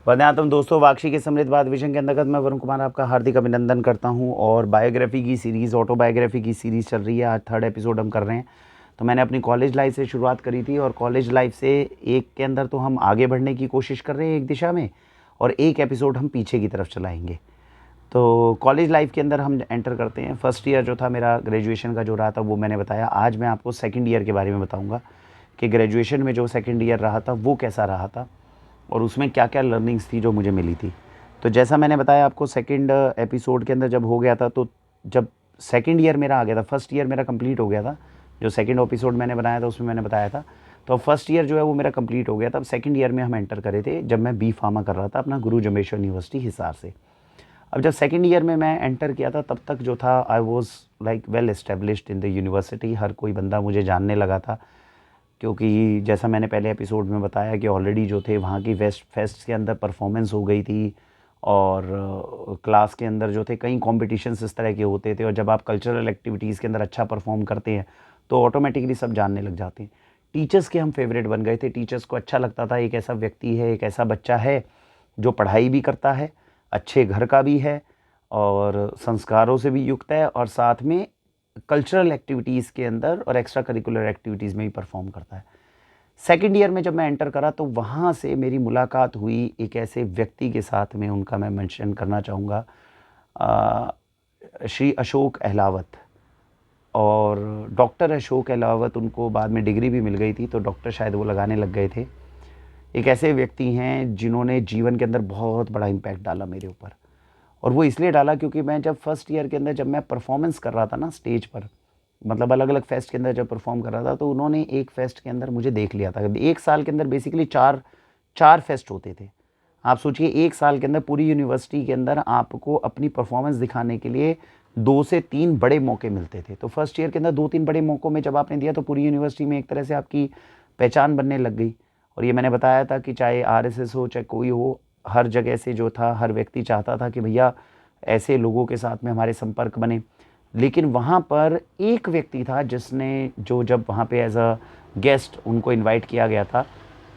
वंदनात्म दोस्तों, वाक्षी के समृद्ध बात विजन के अंतर्गत मैं वरुण कुमार आपका हार्दिक अभिनंदन करता हूं। और बायोग्राफी की सीरीज़, ऑटोबायोग्राफी की सीरीज़ चल रही है। आज 3rd एपिसोड हम कर रहे हैं। तो मैंने अपनी कॉलेज लाइफ से शुरुआत करी थी और कॉलेज लाइफ से एक के अंदर तो हम आगे बढ़ने की कोशिश कर रहे हैं एक दिशा में, और एक एपिसोड हम पीछे की तरफ चलाएँगे। तो कॉलेज लाइफ के अंदर हम एंटर करते हैं। फर्स्ट ईयर जो था मेरा ग्रेजुएशन का जो रहा था वो मैंने बताया। आज मैं आपको सेकंड ईयर के बारे में बताऊंगा कि ग्रेजुएशन में जो सेकंड ईयर रहा था वो कैसा रहा था और उसमें क्या क्या लर्निंग्स थी जो मुझे मिली थी। तो जैसा मैंने बताया आपको, सेकंड एपिसोड के अंदर जब हो गया था, तो जब सेकंड ईयर मेरा आ गया था, फर्स्ट ईयर मेरा कंप्लीट हो गया था। जो सेकंड एपिसोड मैंने बनाया था उसमें मैंने बताया था। तो फर्स्ट ईयर जो है वो मेरा कंप्लीट हो गया था। अब सेकंड ईयर में हम एंटर करे थे जब मैं बी फार्मा कर रहा था अपना गुरु जम्बेश्वर यूनिवर्सिटी हिसार से। अब जब सेकंड ईयर में मैं एंटर किया था तब तक जो था I was like well established in the university. हर कोई बंदा मुझे जानने लगा था, क्योंकि जैसा मैंने पहले एपिसोड में बताया कि ऑलरेडी जो थे वहाँ की वेस्ट फेस्ट के अंदर परफॉर्मेंस हो गई थी, और क्लास के अंदर जो थे कई कॉम्पिटिशन्स इस तरह के होते थे। और जब आप कल्चरल एक्टिविटीज़ के अंदर अच्छा परफॉर्म करते हैं तो ऑटोमेटिकली सब जानने लग जाते हैं। टीचर्स के हम फेवरेट बन गए थे। टीचर्स को अच्छा लगता था एक ऐसा व्यक्ति है, एक ऐसा बच्चा है जो पढ़ाई भी करता है, अच्छे घर का भी है और संस्कारों से भी युक्त है, और साथ में कल्चरल एक्टिविटीज़ के अंदर और एक्स्ट्रा करिकुलर एक्टिविटीज़ में भी परफॉर्म करता है। सेकंड ईयर में जब मैं एंटर करा तो वहाँ से मेरी मुलाकात हुई एक ऐसे व्यक्ति के साथ में, उनका मैं मेंशन करना चाहूँगा, श्री अशोक अहलावत। और डॉक्टर अशोक अहलावत, उनको बाद में डिग्री भी मिल गई थी तो डॉक्टर शायद वो लगाने लग गए थे। एक ऐसे व्यक्ति हैं जिन्होंने जीवन के अंदर बहुत बड़ा इम्पैक्ट डाला मेरे ऊपर। और वो इसलिए डाला क्योंकि मैं जब फर्स्ट ईयर के अंदर जब मैं परफॉर्मेंस कर रहा था ना स्टेज पर, मतलब अलग अलग फेस्ट के अंदर जब परफॉर्म कर रहा था, तो उन्होंने एक फेस्ट के अंदर मुझे देख लिया था। एक साल के अंदर बेसिकली चार चार फेस्ट होते थे। आप सोचिए, एक साल के अंदर पूरी यूनिवर्सिटी के अंदर आपको अपनी परफॉर्मेंस दिखाने के लिए 2 से 3 बड़े मौके मिलते थे। तो फर्स्ट ईयर के अंदर 2-3 बड़े मौक़ों में जब आपने दिया तो पूरी यूनिवर्सिटी में एक तरह से आपकी पहचान बनने लग गई। और ये मैंने बताया था कि चाहे आरएसएस हो, चाहे कोई हो, हर जगह से जो था हर व्यक्ति चाहता था कि भैया ऐसे लोगों के साथ में हमारे संपर्क बने। लेकिन वहाँ पर एक व्यक्ति था जिसने, जो जब वहाँ पे एज अ गेस्ट उनको इनवाइट किया गया था,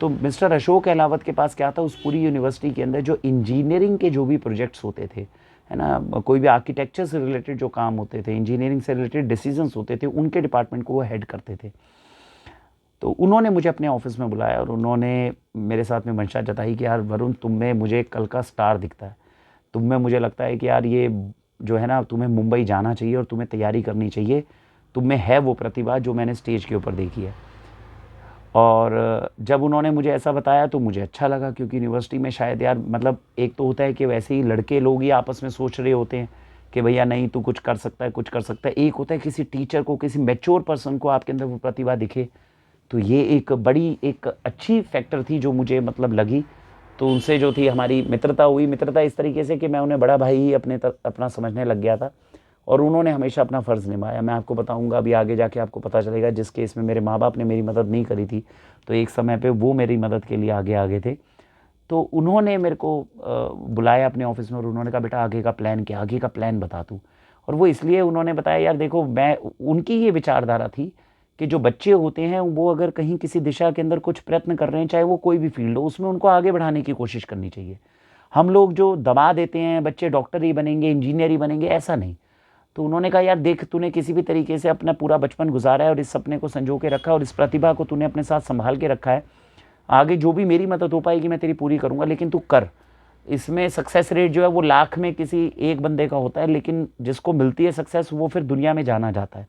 तो मिस्टर अशोक अहलावत के पास क्या था, उस पूरी यूनिवर्सिटी के अंदर जो इंजीनियरिंग के जो भी प्रोजेक्ट्स होते थे, है ना, कोई भी आर्किटेक्चर से रिलेटेड जो काम होते थे, इंजीनियरिंग से रिलेटेड डिसीजंस होते थे, उनके डिपार्टमेंट को वो हेड करते थे। तो उन्होंने मुझे अपने ऑफिस में बुलाया और उन्होंने मेरे साथ में मंशा जताई कि यार वरुण, तुम में मुझे कल का स्टार दिखता है। तुम में मुझे लगता है कि यार ये जो है ना, तुम्हें मुंबई जाना चाहिए और तुम्हें तैयारी करनी चाहिए। तुम में है वो प्रतिभा जो मैंने स्टेज के ऊपर देखी है। और जब उन्होंने मुझे ऐसा बताया तो मुझे अच्छा लगा, क्योंकि यूनिवर्सिटी में शायद यार, मतलब एक तो होता है कि वैसे ही लड़के लोग ही आपस में सोच रहे होते हैं कि भैया नहीं तू कुछ कर सकता है, कुछ कर सकता है। एक होता है किसी टीचर को, किसी मैच्योर पर्सन को आपके अंदर वो प्रतिभा दिखे। तो ये एक बड़ी, एक अच्छी फैक्टर थी जो मुझे मतलब लगी। तो उनसे जो थी हमारी मित्रता हुई। मित्रता इस तरीके से कि मैं उन्हें बड़ा भाई ही अपना समझने लग गया था, और उन्होंने हमेशा अपना फ़र्ज़ निभाया। मैं आपको बताऊंगा अभी आगे जाके आपको पता चलेगा, जिस केस में मेरे माँ बाप ने मेरी मदद नहीं करी थी, तो एक समय पे वो मेरी मदद के लिए आगे आगे थे। तो उन्होंने मेरे को बुलाया अपने ऑफिस में और उन्होंने कहा बेटा आगे का प्लान क्या, आगे का प्लान बता तू। और वो इसलिए उन्होंने बताया, यार देखो, मैं, उनकी ये विचारधारा थी कि जो बच्चे होते हैं वो अगर कहीं किसी दिशा के अंदर कुछ प्रयत्न कर रहे हैं, चाहे वो कोई भी फील्ड हो, उसमें उनको आगे बढ़ाने की कोशिश करनी चाहिए। हम लोग जो दबा देते हैं बच्चे डॉक्टर ही बनेंगे, इंजीनियर ही बनेंगे, ऐसा नहीं। तो उन्होंने कहा यार देख, तूने किसी भी तरीके से अपना पूरा बचपन गुजारा है और इस सपने को संजो के रखा है और इस प्रतिभा को तूने अपने साथ संभाल के रखा है। आगे जो भी मेरी मदद हो पाएगी मैं तेरी पूरी करूँगा, लेकिन तू कर। इसमें सक्सेस रेट जो है वो लाख में किसी एक बंदे का होता है, लेकिन जिसको मिलती है सक्सेस वो फिर दुनिया में जाना जाता है।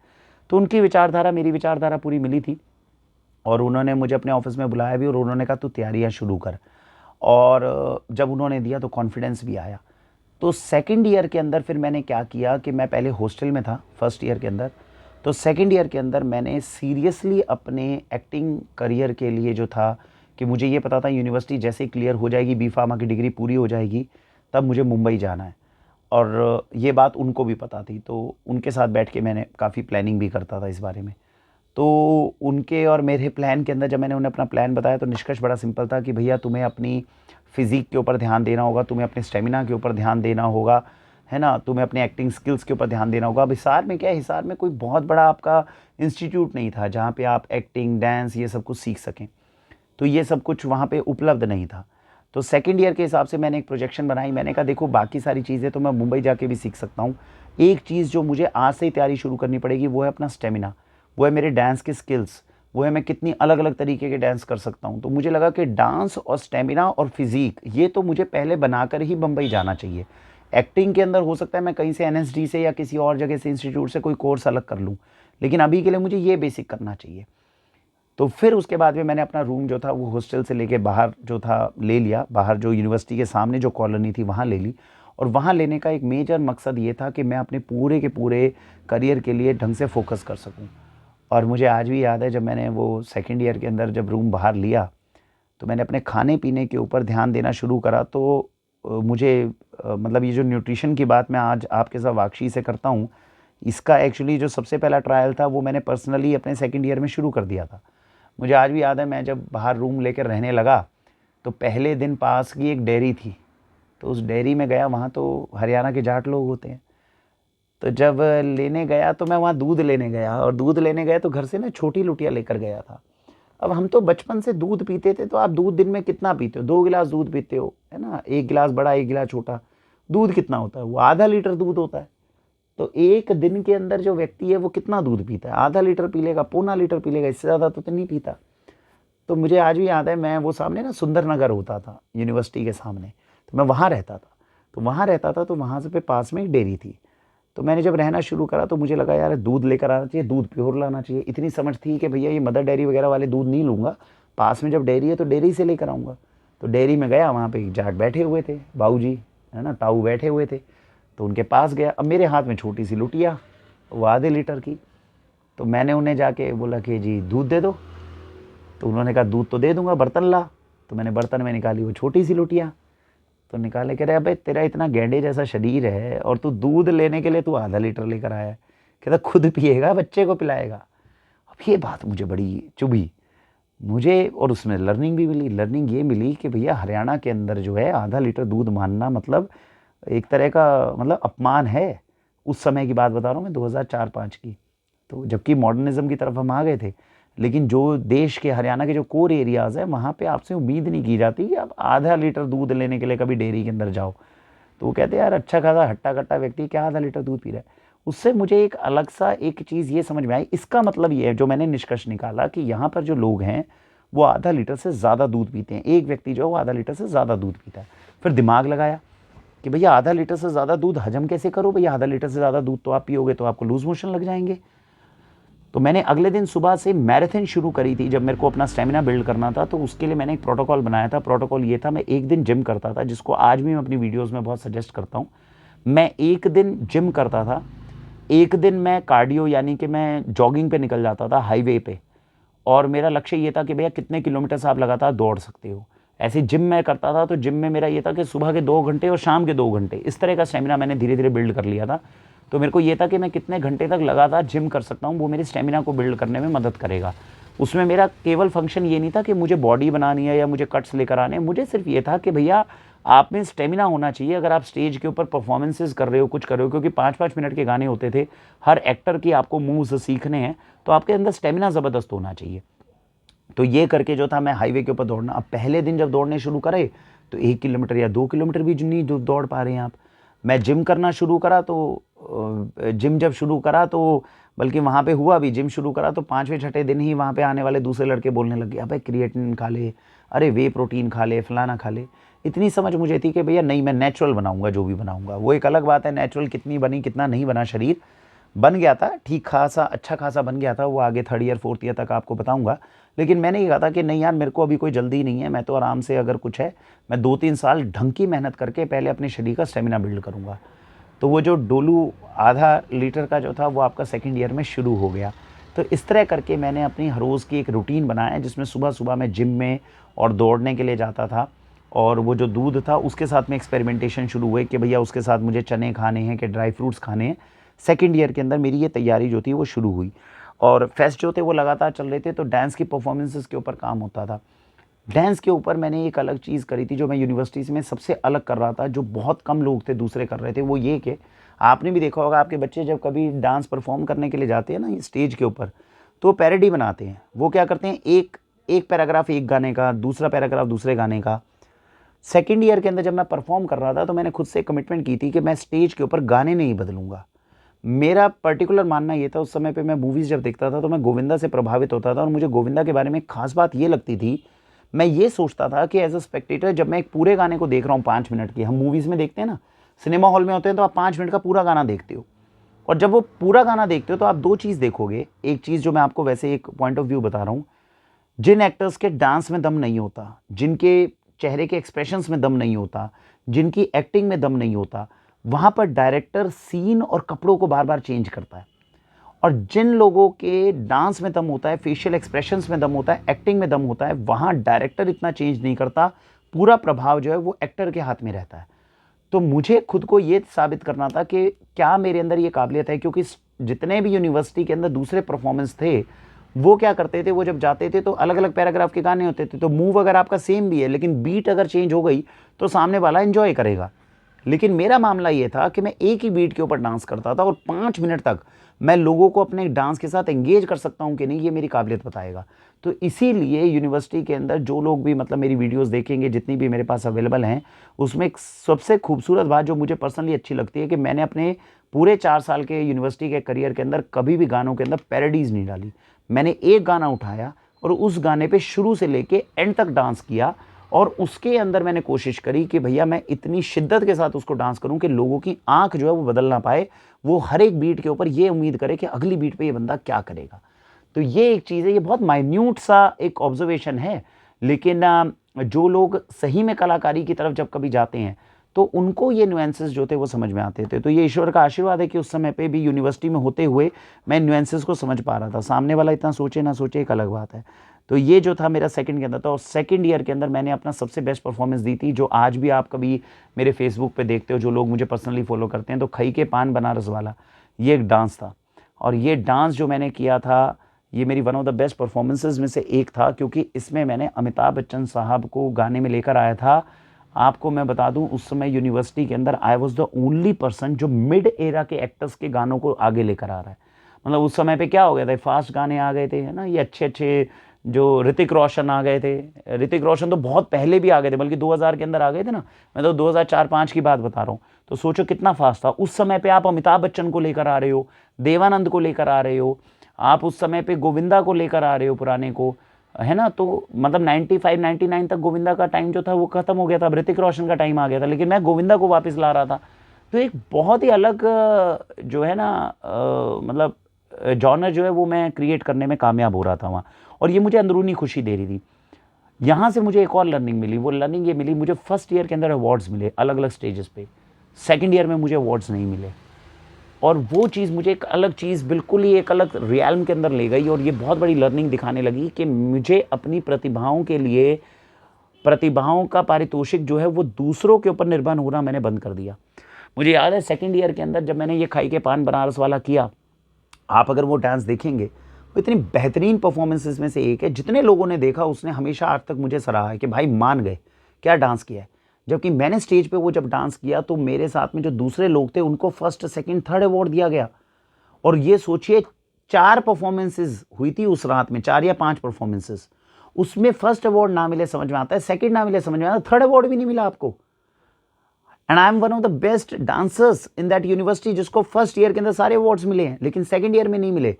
तो उनकी विचारधारा मेरी विचारधारा पूरी मिली थी, और उन्होंने मुझे अपने ऑफिस में बुलाया भी और उन्होंने कहा तू तैयारियां शुरू कर। और जब उन्होंने दिया तो कॉन्फिडेंस भी आया। तो सेकंड ईयर के अंदर फिर मैंने क्या किया कि मैं पहले हॉस्टल में था फर्स्ट ईयर के अंदर, तो सेकंड ईयर के अंदर मैंने सीरियसली अपने एक्टिंग करियर के लिए जो था, कि मुझे ये पता था यूनिवर्सिटी जैसे ही क्लियर हो जाएगी, बी फार्मा की डिग्री पूरी हो जाएगी, तब मुझे मुंबई जाना है। और ये बात उनको भी पता थी, तो उनके साथ बैठ के मैंने काफ़ी प्लानिंग भी करता था इस बारे में। तो उनके और मेरे प्लान के अंदर जब मैंने उन्हें अपना प्लान बताया तो निष्कर्ष बड़ा सिंपल था कि भैया तुम्हें अपनी फिज़िक के ऊपर ध्यान देना होगा, तुम्हें अपने स्टेमिना के ऊपर ध्यान देना होगा, है ना, तुम्हें अपने एक्टिंग स्किल्स के ऊपर ध्यान देना होगा। अब हिसार में क्या है, हिसार में कोई बहुत बड़ा आपका इंस्टीट्यूट नहीं था जहाँ पे आप एक्टिंग, डांस, ये सब कुछ सीख सकें। तो ये सब कुछ वहाँ पे उपलब्ध नहीं था। तो सेकंड ईयर के हिसाब से मैंने एक प्रोजेक्शन बनाई। मैंने कहा देखो बाकी सारी चीज़ें तो मैं मुंबई जाके भी सीख सकता हूँ, एक चीज़ जो मुझे आज से ही तैयारी शुरू करनी पड़ेगी वो है अपना स्टेमिना, वो है मेरे डांस के स्किल्स, वो है मैं कितनी अलग अलग तरीके के डांस कर सकता हूँ। तो मुझे लगा कि डांस और स्टेमिना और फिजिक ये तो मुझे पहले बनाकर ही मुंबई जाना चाहिए। एक्टिंग के अंदर हो सकता है मैं कहीं से एनएसडी से या किसी और जगह से इंस्टीट्यूट से कोई कोर्स अलग कर लूँ, लेकिन अभी के लिए मुझे ये बेसिक करना चाहिए। तो फिर उसके बाद में मैंने अपना रूम जो था वो हॉस्टल से लेके बाहर जो था ले लिया, बाहर जो यूनिवर्सिटी के सामने जो कॉलोनी थी वहाँ ले ली। और वहाँ लेने का एक मेजर मकसद ये था कि मैं अपने पूरे के पूरे करियर के लिए ढंग से फोकस कर सकूँ। और मुझे आज भी याद है जब मैंने वो सेकेंड ईयर के अंदर जब रूम बाहर लिया तो मैंने अपने खाने पीने के ऊपर ध्यान देना शुरू करा। तो मुझे मतलब ये जो न्यूट्रिशन की बात मैं आज आपके साथ वाकई से करता हूँ, इसका एक्चुअली जो सबसे पहला ट्रायल था वो मैंने पर्सनली अपने सेकेंड ईयर में शुरू कर दिया था। मुझे आज भी याद है मैं जब बाहर रूम लेकर रहने लगा तो पहले दिन पास की एक डेयरी थी, तो उस डेयरी में गया, वहाँ तो हरियाणा के जाट लोग होते हैं। तो जब लेने गया तो मैं वहाँ दूध लेने गया, और दूध लेने गया तो घर से ना छोटी लुटिया लेकर गया था। अब हम तो बचपन से दूध पीते थे, तो आप दूध दिन में कितना पीते हो, 2 गिलास दूध पीते हो, है ना, 1 गिलास बड़ा 1 गिलास छोटा। दूध कितना होता है, वो आधा लीटर दूध होता है। तो एक दिन के अंदर जो व्यक्ति है वो कितना दूध पीता है, आधा लीटर पी लेगा, पौना लीटर पी लेगा, इससे ज़्यादा तो नहीं पीता। तो मुझे आज भी याद है, मैं वो सामने ना सुंदर नगर होता था यूनिवर्सिटी के सामने, तो मैं वहाँ रहता था। तो वहाँ से पे पास में एक डेयरी थी। तो मैंने जब रहना शुरू करा तो मुझे लगा यार दूध लेकर आना चाहिए, दूध प्योर लाना चाहिए। इतनी समझ थी कि भैया ये मदर डेयरी वगैरह वाले दूध नहीं लूँगा, पास में जब डेयरी है तो डेयरी से लेकर आऊँगा। तो डेयरी में गया, वहाँ पे जाट बैठे हुए थे, बाबूजी है ना, ताऊ बैठे हुए थे। तो उनके पास गया, अब मेरे हाथ में छोटी सी लुटिया, वो आधे लीटर की। तो मैंने उन्हें जाके बोला कि जी दूध दे दो। तो उन्होंने कहा दूध तो दे दूंगा, बर्तन ला। तो मैंने बर्तन में निकाली वो छोटी सी लुटिया। तो निकाले, कह रहे अबे तेरा इतना गेंडे जैसा शरीर है और तू दूध लेने के लिए तू आधा लीटर लेकर आया है, कहता खुद पिएगा बच्चे को पिलाएगा। अब ये बात मुझे बड़ी चुभी मुझे, और उसमें लर्निंग भी मिली। लर्निंग ये मिली कि भैया हरियाणा के अंदर जो है आधा लीटर दूध मानना मतलब एक तरह का मतलब अपमान है। उस समय की बात बता रहा हूँ मैं, 2004-5 की। तो जबकि मॉडर्निज्म की तरफ हम आ गए थे, लेकिन जो देश के हरियाणा के जो कोर एरियाज़ है वहाँ पे आपसे उम्मीद नहीं की जाती कि आप आधा लीटर दूध लेने के लिए कभी डेयरी के अंदर जाओ। तो वो कहते हैं यार अच्छा खासा हट्टा कट्टा व्यक्ति क्या आधा लीटर दूध पी रहा है। उससे मुझे एक अलग सा एक चीज़ ये समझ में आई। इसका मतलब ये है, जो मैंने निष्कर्ष निकाला, कि यहाँ पर जो लोग हैं वो आधा लीटर से ज़्यादा दूध पीते हैं। एक व्यक्ति जो है वो आधा लीटर से ज़्यादा दूध पीता है। फिर दिमाग लगाया कि भैया आधा लीटर से ज़्यादा दूध हजम कैसे करो, भैया आधा लीटर से ज़्यादा दूध तो आप पियोगे तो आपको लूज मोशन लग जाएंगे। तो मैंने अगले दिन सुबह से मैराथन शुरू करी थी। जब मेरे को अपना स्टेमिना बिल्ड करना था तो उसके लिए मैंने एक प्रोटोकॉल बनाया था। प्रोटोकॉल ये था, मैं एक दिन जिम करता था, जिसको आज भी मैं अपनी वीडियोस में बहुत सजेस्ट करता हूँ। मैं एक दिन जिम करता था, एक दिन मैं कार्डियो यानी कि मैं जॉगिंग पे निकल जाता था हाईवे पे, और मेरा लक्ष्य ये था कि भैया कितने किलोमीटर से आप लगातार दौड़ सकते हो। ऐसे जिम मैं करता था, तो जिम में मेरा ये था कि सुबह के 2 घंटे और शाम के 2 घंटे, इस तरह का स्टेमिना मैंने धीरे धीरे बिल्ड कर लिया था। तो मेरे को ये था कि मैं कितने घंटे तक लगातार जिम कर सकता हूँ, वो मेरे स्टेमिना को बिल्ड करने में मदद करेगा। उसमें मेरा केवल फंक्शन ये नहीं था कि मुझे बॉडी बनानी है या मुझे कट्स लेकर आने हैं, मुझे सिर्फ ये था कि भैया आप में स्टेमिना होना चाहिए। अगर आप स्टेज के ऊपर परफॉर्मेंसेज कर रहे हो, कुछ कर रहे हो, क्योंकि 5-5 मिनट के गाने होते थे, हर एक्टर की आपको मूव्स सीखने हैं, तो आपके अंदर स्टेमिना ज़बरदस्त होना चाहिए। तो ये करके जो था मैं हाईवे के ऊपर दौड़ना। अब पहले दिन जब दौड़ने शुरू करे तो 1 किलोमीटर या 2 किलोमीटर भी नहीं दौड़ पा रहे हैं आप। मैं जिम करना शुरू करा तो जिम जब शुरू करा तो बल्कि वहाँ पे हुआ भी, जिम शुरू करा तो 5वें-6ठे दिन ही वहाँ पे आने वाले दूसरे लड़के बोलने लग गए, अबे क्रिएटिन खा ले, अरे वे प्रोटीन खा ले, फलाना खा ले। इतनी समझ मुझे थी कि भैया नहीं, मैं नेचुरल बनाऊंगा जो भी बनाऊंगा। वो एक अलग बात है, नेचुरल कितनी बनी कितना नहीं बना, शरीर बन गया था ठीक खासा, अच्छा खासा बन गया था। वो आगे 3rd ईयर 4th ईयर तक आपको बताऊंगा। लेकिन मैंने ये कहा था कि नहीं यार, मेरे को अभी कोई जल्दी नहीं है, मैं तो आराम से, अगर कुछ है मैं 2-3 साल ढंग की मेहनत करके पहले अपने शरीर का स्टेमिना बिल्ड करूँगा। तो वो जो डोलू आधा लीटर का जो था वो आपका 2nd ईयर में शुरू हो गया। तो इस तरह करके मैंने अपनी हर रोज़ की एक रूटीन बनाया, जिसमें सुबह सुबह मैं जिम में और दौड़ने के लिए जाता था। और वो जो दूध था उसके साथ में एक्सपेरिमेंटेशन शुरू हुए कि भैया उसके साथ मुझे चने खाने हैं कि ड्राई फ्रूट्स खाने हैं। 2nd ईयर के अंदर मेरी ये तैयारी जो थी वो शुरू हुई, और फेस्ट जो थे वो लगातार चल रहे थे। तो डांस की परफॉर्मेंसेस के ऊपर काम होता था। डांस के ऊपर मैंने एक अलग चीज़ करी थी, जो मैं यूनिवर्सिटी में सबसे अलग कर रहा था, जो बहुत कम लोग थे दूसरे कर रहे थे। वो ये कि आपने भी देखा होगा, आपके बच्चे जब कभी डांस परफॉर्म करने के लिए जाते हैं ना स्टेज के ऊपर, तो पैरोडी बनाते हैं। वो क्या करते हैं, एक पैराग्राफ एक गाने का, दूसरा पैराग्राफ दूसरे गाने का। सेकंड ईयर के अंदर जब मैं परफॉर्म कर रहा था तो मैंने खुद से कमिटमेंट की थी कि मैं स्टेज के ऊपर गाने नहीं बदलूंगा। मेरा पर्टिकुलर मानना ये था, उस समय पे मैं मूवीज़ जब देखता था तो मैं गोविंदा से प्रभावित होता था और मुझे गोविंदा के बारे में एक खास बात ये लगती थी, मैं ये सोचता था कि एज अ स्पेक्टेटर जब मैं एक पूरे गाने को देख रहा हूँ 5 मिनट की, हम मूवीज़ में देखते हैं ना, सिनेमा हॉल में होते हैं तो आप 5 मिनट का पूरा गाना देखते हो, और जब वो पूरा गाना देखते हो तो आप दो चीज़ देखोगे। एक चीज़ जो मैं आपको वैसे एक पॉइंट ऑफ व्यू बता रहा हूँ, जिन एक्टर्स के डांस में दम नहीं होता, जिनके चेहरे के एक्सप्रेशंस में दम नहीं होता, जिनकी एक्टिंग में दम नहीं होता, वहाँ पर डायरेक्टर सीन और कपड़ों को बार बार चेंज करता है। और जिन लोगों के डांस में दम होता है, फेशियल एक्सप्रेशंस में दम होता है, एक्टिंग में दम होता है, वहाँ डायरेक्टर इतना चेंज नहीं करता, पूरा प्रभाव जो है वो एक्टर के हाथ में रहता है। तो मुझे खुद को ये साबित करना था कि क्या मेरे अंदर ये काबिलियत है, क्योंकि जितने भी यूनिवर्सिटी के अंदर दूसरे परफॉर्मेंस थे वो क्या करते थे, वो जब जाते थे तो अलग अलग पैराग्राफ के गाने होते थे, तो मूव अगर आपका सेम भी है लेकिन बीट अगर चेंज हो गई तो सामने वाला एंजॉय करेगा। लेकिन मेरा मामला ये था कि मैं एक ही बीट के ऊपर डांस करता था और 5 मिनट तक मैं लोगों को अपने डांस के साथ एंगेज कर सकता हूँ कि नहीं, ये मेरी काबिलियत बताएगा। तो इसीलिए यूनिवर्सिटी के अंदर जो लोग भी मतलब मेरी वीडियोस देखेंगे, जितनी भी मेरे पास अवेलेबल हैं, उसमें एक सबसे खूबसूरत बात जो मुझे पर्सनली अच्छी लगती है कि मैंने अपने पूरे 4 साल के यूनिवर्सिटी के करियर के अंदर कभी भी गानों के अंदर पैरोडीज़ नहीं डाली। मैंने एक गाना उठाया और उस गाने पे शुरू से लेके एंड तक डांस किया, और उसके अंदर मैंने कोशिश करी कि भैया मैं इतनी शिद्दत के साथ उसको डांस करूं कि लोगों की आंख जो है वो बदल ना पाए, वो हर एक बीट के ऊपर ये उम्मीद करे कि अगली बीट पे ये बंदा क्या करेगा। तो ये एक चीज़ है, ये बहुत माइन्यूट सा एक ऑब्जर्वेशन है, लेकिन जो लोग सही में कलाकारी की तरफ जब कभी जाते हैं तो उनको ये नुएंसेस जो थे वो समझ में आते थे। तो ये ईश्वर का आशीर्वाद है कि उस समय पे भी यूनिवर्सिटी में होते हुए मैं नुएंसेस को समझ पा रहा था। सामने वाला इतना सोचे ना सोचे एक अलग बात है। तो ये जो था मेरा सेकंड के अंदर था, और सेकंड ईयर के अंदर मैंने अपना सबसे बेस्ट परफॉर्मेंस दी थी, जो आज भी आप कभी मेरे फेसबुक पे देखते हो, जो लोग मुझे पर्सनली फॉलो करते हैं, तो खई के पान बनारस वाला ये एक डांस था। और ये डांस जो मैंने किया था, ये मेरी one of the best performances में से एक था, क्योंकि इसमें मैंने अमिताभ बच्चन साहब को गाने में लेकर आया था। आपको मैं बता दूं, उस समय यूनिवर्सिटी के अंदर I was the only person जो मिड एरा के एक्टर्स के गानों को आगे लेकर आ रहा है। मतलब उस समय पे क्या हो गया था, फास्ट गाने आ गए थे, है ना, ये अच्छे अच्छे जो ऋतिक रोशन आ गए थे। ऋतिक रोशन तो बहुत पहले भी आ गए थे, बल्कि 2000 के अंदर आ गए थे ना, मैं तो 2004-5 की बात बता रहा हूँ। तो सोचो कितना फास्ट था। उस समय पे आप अमिताभ बच्चन को लेकर आ रहे हो, देवानंद को लेकर आ रहे हो, आप उस समय पे गोविंदा को लेकर आ रहे हो पुराने को, है ना। तो मतलब 95-99 तक गोविंदा का टाइम जो था वो खत्म हो गया था, ऋतिक रोशन का टाइम आ गया था, लेकिन मैं गोविंदा को वापस ला रहा था। तो एक बहुत ही अलग जो है ना मतलब जॉनर जो है वो मैं क्रिएट करने में कामयाब हो रहा था वहाँ, और ये मुझे अंदरूनी खुशी दे रही थी। यहाँ से मुझे एक और लर्निंग मिली, वो लर्निंग ये मिली, मुझे फर्स्ट ईयर के अंदर अवार्ड्स मिले अलग अलग स्टेजेस पे, सेकंड ईयर में मुझे अवार्ड्स नहीं मिले, और वो चीज़ मुझे एक अलग चीज़, बिल्कुल ही एक अलग रियल्म के अंदर ले गई, और ये बहुत बड़ी लर्निंग दिखाने लगी कि मुझे अपनी प्रतिभाओं के लिए, प्रतिभाओं का पारितोषिक जो है वो दूसरों के ऊपर निर्भर होना मैंने बंद कर दिया। मुझे याद है सेकंड ईयर के अंदर जब मैंने ये खाई के पान बनारस वाला किया, आप अगर वो डांस देखेंगे, वो इतनी बेहतरीन परफॉर्मेंसेस में से एक है। जितने लोगों ने देखा उसने हमेशा आज तक मुझे सराहा है कि भाई मान गए, क्या डांस किया है। जबकि मैंने स्टेज पे वो जब डांस किया तो मेरे साथ में जो दूसरे लोग थे उनको फर्स्ट, सेकंड, थर्ड अवार्ड दिया गया। और ये सोचिए 4 परफॉर्मेंसेस हुई थी उस रात में, 4 या 5 परफॉर्मेंसेस, उसमें फर्स्ट अवार्ड ना मिले समझ में आता है, सेकंड ना मिले समझ में आता है, थर्ड अवार्ड भी नहीं मिला आपको। And I am one of the best dancers in that university, जिसको फर्स्ट ईयर के अंदर सारे अवार्ड्स मिले हैं लेकिन सेकंड ईयर में नहीं मिले।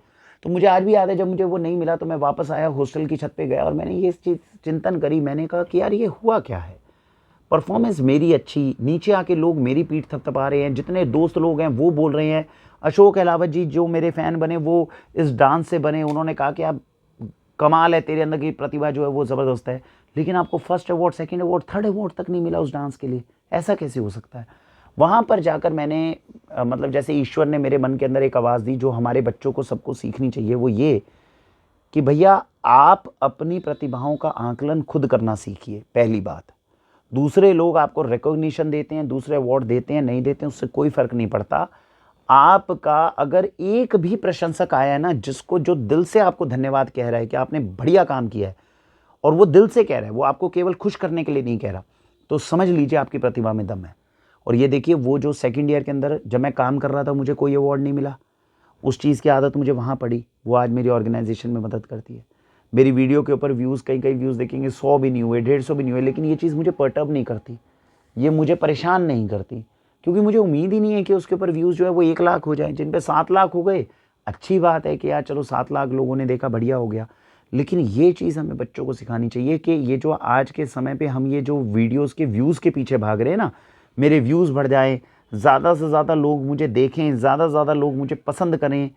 तो मुझे आज भी याद है जब मुझे वो नहीं मिला तो मैं वापस आया, हॉस्टल की छत पे गया और मैंने ये चीज़ चिंतन करी। मैंने कहा कि यार ये हुआ क्या है, परफॉर्मेंस मेरी अच्छी, नीचे आके लोग मेरी पीठ थपथपा रहे हैं, जितने दोस्त लोग हैं वो बोल रहे हैं। अशोक अहलावत जी जो मेरे फ़ैन बने वो इस डांस से बने, उन्होंने कहा कि आप कमाल है, तेरे अंदर की प्रतिभा जो है वो ज़बरदस्त है, लेकिन आपको first award, second award, third award तक नहीं मिला उस डांस के लिए, ऐसा कैसे हो सकता है। वहाँ पर जाकर मैंने मतलब जैसे ईश्वर ने मेरे मन के अंदर एक आवाज़ दी जो हमारे बच्चों को सबको सीखनी चाहिए, वो ये कि भैया आप अपनी प्रतिभाओं का आकलन खुद करना सीखिए, पहली बात। दूसरे लोग आपको रिकॉग्निशन देते हैं, दूसरे अवार्ड देते हैं, नहीं देते हैं, उससे कोई फ़र्क नहीं पड़ता। आपका अगर एक भी प्रशंसक आया है ना, जिसको जो दिल से आपको धन्यवाद कह रहा है कि आपने बढ़िया काम किया है, और वो दिल से कह रहा है, वो आपको केवल खुश करने के लिए नहीं कह रहा, तो समझ लीजिए आपकी प्रतिभा में दम है। और ये देखिए, वो जो सेकंड ईयर के अंदर जब मैं काम कर रहा था मुझे कोई अवार्ड नहीं मिला, उस चीज़ की आदत मुझे वहाँ पड़ी, वो आज मेरी ऑर्गेनाइजेशन में मदद करती है। मेरी वीडियो के ऊपर व्यूज़, कई कई व्यूज़ देखेंगे 100 भी नहीं हुए, 150 भी नहीं हुए, लेकिन ये चीज़ मुझे पर्टर्ब नहीं करती, ये मुझे परेशान नहीं करती, क्योंकि मुझे उम्मीद ही नहीं है कि उसके ऊपर व्यूज़ जो है वो 1 लाख हो जाए। जिन पे 7 लाख हो गए, अच्छी बात है कि यार चलो 7 लाख लोगों ने देखा, बढ़िया हो गया। लेकिन ये चीज़ हमें बच्चों को सिखानी चाहिए कि ये जो आज के समय पे हम ये जो वीडियोज़ के व्यूज़ के पीछे भाग रहे हैं ना, मेरे व्यूज़ बढ़ जाएँ, ज़्यादा से ज़्यादा लोग मुझे देखें, ज़्यादा से ज़्यादा लोग मुझे पसंद करें,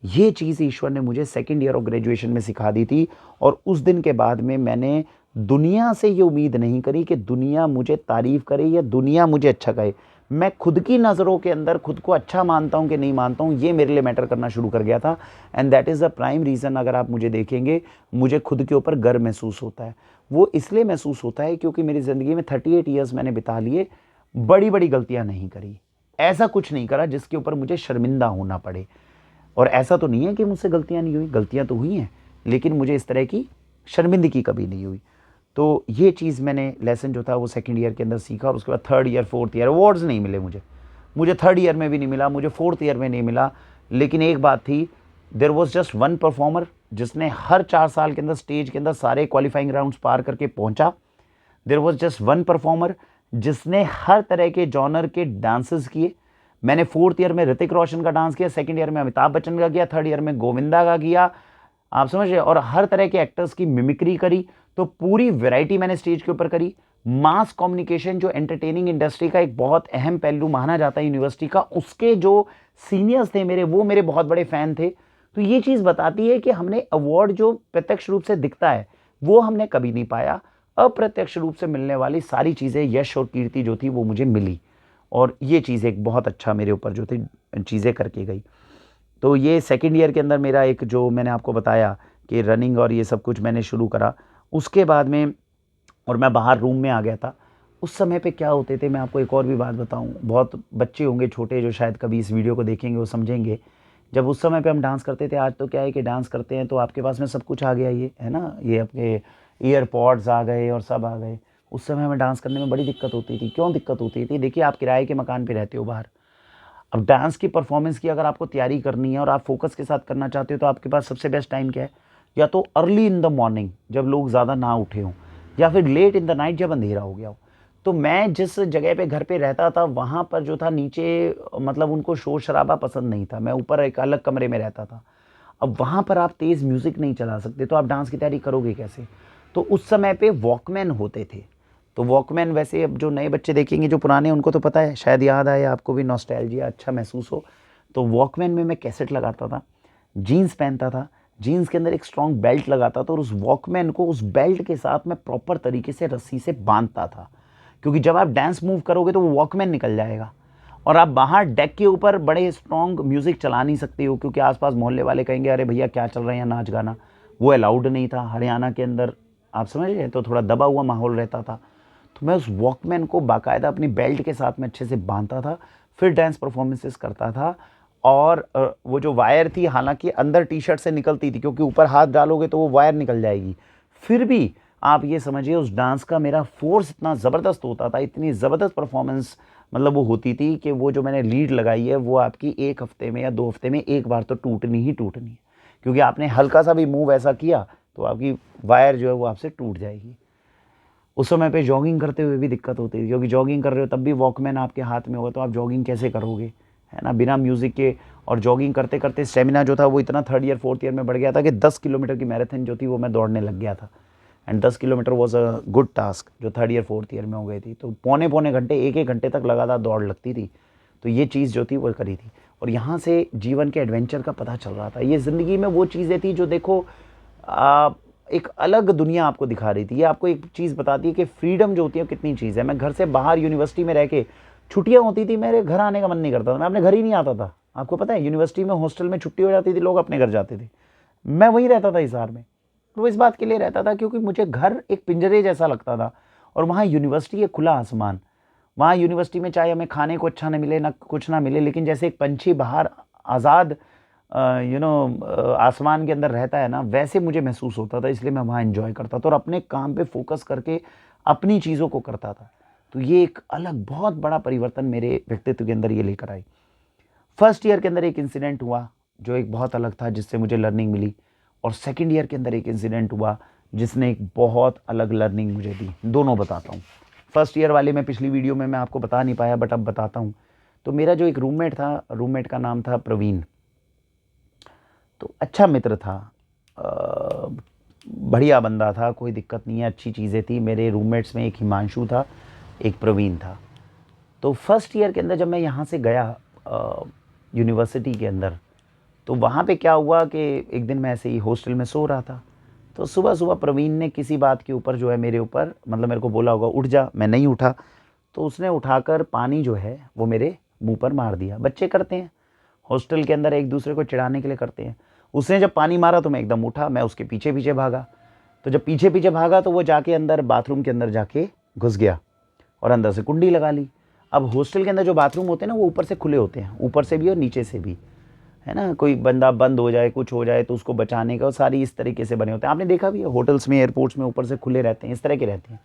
ये चीज़ ईश्वर ने मुझे सेकंड ईयर ऑफ ग्रेजुएशन में सिखा दी थी। और उस दिन के बाद में मैंने दुनिया से ये उम्मीद नहीं करी कि दुनिया मुझे तारीफ़ करे या दुनिया मुझे अच्छा कहे। मैं खुद की नज़रों के अंदर खुद को अच्छा मानता हूँ कि नहीं मानता हूँ, ये मेरे लिए मैटर करना शुरू कर गया था। And that is the prime reason, अगर आप मुझे देखेंगे, मुझे खुद के ऊपर गर्व महसूस होता है। वो इसलिए महसूस होता है क्योंकि मेरी ज़िंदगी में 38 ईयर्स मैंने बिता लिए, बड़ी बड़ी गलतियाँ नहीं करी, ऐसा कुछ नहीं करा जिसके ऊपर मुझे शर्मिंदा होना पड़े। और ऐसा तो नहीं है कि मुझसे गलतियाँ नहीं हुई, गलतियाँ तो हुई हैं, लेकिन मुझे इस तरह की शर्मिंदगी कभी नहीं हुई। तो ये चीज़ मैंने लेसन जो था वो सेकंड ईयर के अंदर सीखा। और उसके बाद third year, fourth year awards नहीं मिले मुझे थर्ड ईयर में भी नहीं मिला, मुझे फोर्थ ईयर में नहीं मिला। लेकिन एक बात थी, there was just one performer जिसने हर 4 साल के अंदर स्टेज के अंदर सारे क्वालिफाइंग राउंड्स पार करके पहुंचा। There was just one performer जिसने हर तरह के जॉनर के डांसेस किए। मैंने फोर्थ ईयर में ऋतिक रोशन का डांस किया, सेकंड ईयर में अमिताभ बच्चन का किया, थर्ड ईयर में गोविंदा का किया, आप समझ रहे, और हर तरह के एक्टर्स की मिमिक्री करी। तो पूरी वैरायटी मैंने स्टेज के ऊपर करी। मास कम्युनिकेशन जो एंटरटेनिंग इंडस्ट्री का एक बहुत अहम पहलू माना जाता है यूनिवर्सिटी का, उसके जो सीनियर्स थे मेरे, वो मेरे बहुत बड़े फैन थे। तो ये चीज़ बताती है कि हमने अवार्ड जो प्रत्यक्ष रूप से दिखता है वो हमने कभी नहीं पाया, अप्रत्यक्ष रूप से मिलने वाली सारी चीज़ें, यश और कीर्ति जो थी वो मुझे मिली। और ये चीज़ एक बहुत अच्छा मेरे ऊपर जो थी चीज़ें करके गई। तो ये सेकंड ईयर के अंदर मेरा एक, जो मैंने आपको बताया कि रनिंग और ये सब कुछ मैंने शुरू करा, उसके बाद में और मैं बाहर रूम में आ गया था। उस समय पे क्या होते थे, मैं आपको एक और भी बात बताऊं, बहुत बच्चे होंगे छोटे जो शायद कभी इस वीडियो को देखेंगे, वो समझेंगे। जब उस समय पे हम डांस करते थे, आज तो क्या है कि डांस करते हैं तो आपके पास में सब कुछ आ गया, ये है ना, ये आपके ईयरपॉड्स आ गए और सब आ गए। उस समय हमें डांस करने में बड़ी दिक्कत होती थी। क्यों दिक्कत होती थी? देखिए, आप किराए के मकान पे रहते हो बाहर, अब डांस की परफॉर्मेंस की अगर आपको तैयारी करनी है और आप फोकस के साथ करना चाहते हो, तो आपके पास सबसे बेस्ट टाइम क्या है? या तो अर्ली इन द मॉर्निंग जब लोग ज़्यादा ना उठे हों, या फिर लेट इन द नाइट जब अंधेरा हो गया हो। तो मैं जिस जगह पे घर पे रहता था, वहाँ पर जो था नीचे, मतलब उनको शोर शराबा पसंद नहीं था, मैं ऊपर एक अलग कमरे में रहता था। अब वहाँ पर आप तेज़ म्यूज़िक नहीं चला सकते, तो आप डांस की तैयारी करोगे कैसे? तो उस समय पे वॉकमैन होते थे। तो वॉकमैन, वैसे अब जो नए बच्चे देखेंगे, जो पुराने, उनको तो पता है, शायद याद आए आपको भी, नॉस्टैल्जिया अच्छा महसूस हो। तो वॉकमैन में मैं कैसेट लगाता था, जीन्स पहनता था, जीन्स के अंदर एक स्ट्रॉन्ग बेल्ट लगाता था, और उस वॉकमैन को उस बेल्ट के साथ मैं प्रॉपर तरीके से रस्सी से बांधता था, क्योंकि जब आप डांस मूव करोगे तो वो वॉकमैन निकल जाएगा। और आप बाहर डेक के ऊपर बड़े स्ट्रॉन्ग म्यूज़िक चला नहीं सकते हो, क्योंकि आसपास मोहल्ले वाले कहेंगे अरे भैया क्या चल रहा है यहाँ, नाच गाना। वो अलाउड नहीं था हरियाणा के अंदर, आप समझ रहे हैं, तो थोड़ा दबा हुआ माहौल रहता था। तो मैं उस वॉकमैन को बाकायदा अपनी बेल्ट के साथ में अच्छे से बांधता था, फिर डांस परफॉर्मेंसेस करता था। और वो जो वायर थी, हालांकि अंदर टी शर्ट से निकलती थी, क्योंकि ऊपर हाथ डालोगे तो वो वायर निकल जाएगी, फिर भी आप ये समझिए उस डांस का मेरा फोर्स इतना ज़बरदस्त होता था, इतनी ज़बरदस्त परफॉर्मेंस मतलब वो होती थी कि वो जो मैंने लीड लगाई है वो आपकी 1 हफ्ते में या 2 हफ्ते में एक बार तो टूटनी ही टूटनी है, क्योंकि आपने हल्का सा भी मूव ऐसा किया तो आपकी वायर जो है वो आपसे टूट जाएगी। उस समय पे जॉगिंग करते हुए भी दिक्कत होती थी, क्योंकि जॉगिंग कर रहे हो तब भी वॉकमैन आपके हाथ में होगा, तो आप जॉगिंग कैसे करोगे, है ना, बिना म्यूज़िक के। और जॉगिंग करते करते स्टेमिना जो था वो इतना थर्ड ईयर फोर्थ ईयर में बढ़ गया था कि 10 किलोमीटर की मैराथन जो थी वो मैं दौड़ने लग गया था। And 10 kilometre was a good task, जो थर्ड ईयर फोर्थ ईयर में हो गई थी। तो पौने पौने घंटे, एक एक घंटे तक लगातार दौड़ लगती थी। तो ये चीज़ जो थी वो करी थी, और यहाँ से जीवन के एडवेंचर का पता चल रहा था। ये ज़िंदगी में वो चीज़ें थी जो देखो एक अलग दुनिया आपको दिखा रही थी। ये आपको एक चीज़ बताती है कि फ्रीडम जो होती है कितनी चीज़ है। मैं घर से बाहर यूनिवर्सिटी में रह के, छुट्टियाँ होती थी, मेरे घर आने का मन नहीं करता था, मैं अपने घर ही नहीं आता था। आपको पता है, यूनिवर्सिटी में हॉस्टल में छुट्टी हो जाती थी, लोग अपने घर जाते थे, मैं वहीं रहता था हिसार में। तो इस बात के लिए रहता था क्योंकि मुझे घर एक पिंजरे जैसा लगता था, और वहाँ यूनिवर्सिटी एक खुला आसमान। वहाँ यूनिवर्सिटी में चाहे हमें खाने को अच्छा न मिले, ना कुछ ना मिले, लेकिन जैसे एक पंछी बाहर आज़ाद आसमान के अंदर रहता है ना, वैसे मुझे महसूस होता था। इसलिए मैं वहाँ एंजॉय करता था और अपने काम पे फोकस करके अपनी चीज़ों को करता था। तो ये एक अलग बहुत बड़ा परिवर्तन मेरे व्यक्तित्व के अंदर ये लेकर आई। फर्स्ट ईयर के अंदर एक इंसिडेंट हुआ जो एक बहुत अलग था, जिससे मुझे लर्निंग मिली। और सेकंड ईयर के अंदर एक इंसिडेंट हुआ जिसने एक बहुत अलग लर्निंग मुझे दी। दोनों बताता हूँ। फर्स्ट ईयर वाले में पिछली वीडियो में मैं आपको बता नहीं पाया, बट अब बताता हूँ। तो मेरा जो एक रूममेट था, रूममेट का नाम था प्रवीण। तो अच्छा मित्र था, बढ़िया बंदा था, कोई दिक्कत नहीं है, अच्छी चीज़ें थी। मेरे रूममेट्स में एक हिमांशु था, एक प्रवीण था। तो फर्स्ट ईयर के अंदर जब मैं यहाँ से गया यूनिवर्सिटी के अंदर, तो वहाँ पे क्या हुआ कि एक दिन मैं ऐसे ही हॉस्टल में सो रहा था। तो सुबह सुबह प्रवीण ने किसी बात के ऊपर जो है मेरे ऊपर, मतलब मेरे को बोला होगा उठ जा, मैं नहीं उठा। तो उसने उठाकर पानी जो है वो मेरे मुंह पर मार दिया। बच्चे करते हैं हॉस्टल के अंदर, एक दूसरे को चिढ़ाने के लिए करते हैं। उसने जब पानी मारा तो मैं एकदम उठा, मैं उसके पीछे पीछे भागा। तो जब पीछे पीछे भागा तो वो जाके अंदर बाथरूम के अंदर जाके घुस गया और अंदर से कुंडी लगा ली। अब हॉस्टल के अंदर जो बाथरूम होते हैं ना, वो ऊपर से खुले होते हैं, ऊपर से भी और नीचे से भी, है ना। कोई बंदा बंद हो जाए, कुछ हो जाए तो उसको बचाने का, सारी इस तरीके से बने होते हैं। आपने देखा भी है होटल्स में, एयरपोर्ट्स में ऊपर से खुले रहते हैं, इस तरह के रहते हैं।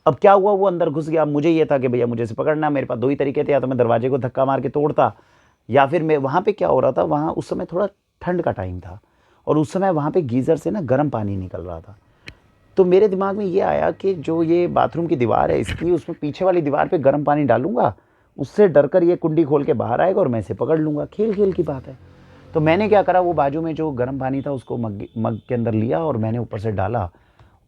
अब क्या हुआ, वो अंदर घुस गया। अब मुझे ये था कि भैया मुझे से पकड़ना। मेरे पास दो ही तरीके थे, या तो मैं दरवाजे को धक्का मार के तोड़ता, या फिर मैं वहाँ पे क्या हो रहा था, वहाँ उस समय थोड़ा ठंड का टाइम था और उस समय वहाँ पे गीज़र से ना गर्म पानी निकल रहा था। तो मेरे दिमाग में ये आया कि जो ये बाथरूम की दीवार है इसकी, उसमें पीछे वाली दीवार पे गर्म पानी डालूंगा, उससे डरकर ये कुंडी खोल के बाहर आएगा और मैं इसे पकड़ लूँगा। खेल खेल की बात है। तो मैंने क्या करा, वो बाजू में जो गर्म पानी था उसको मग के अंदर लिया और मैंने ऊपर से डाला।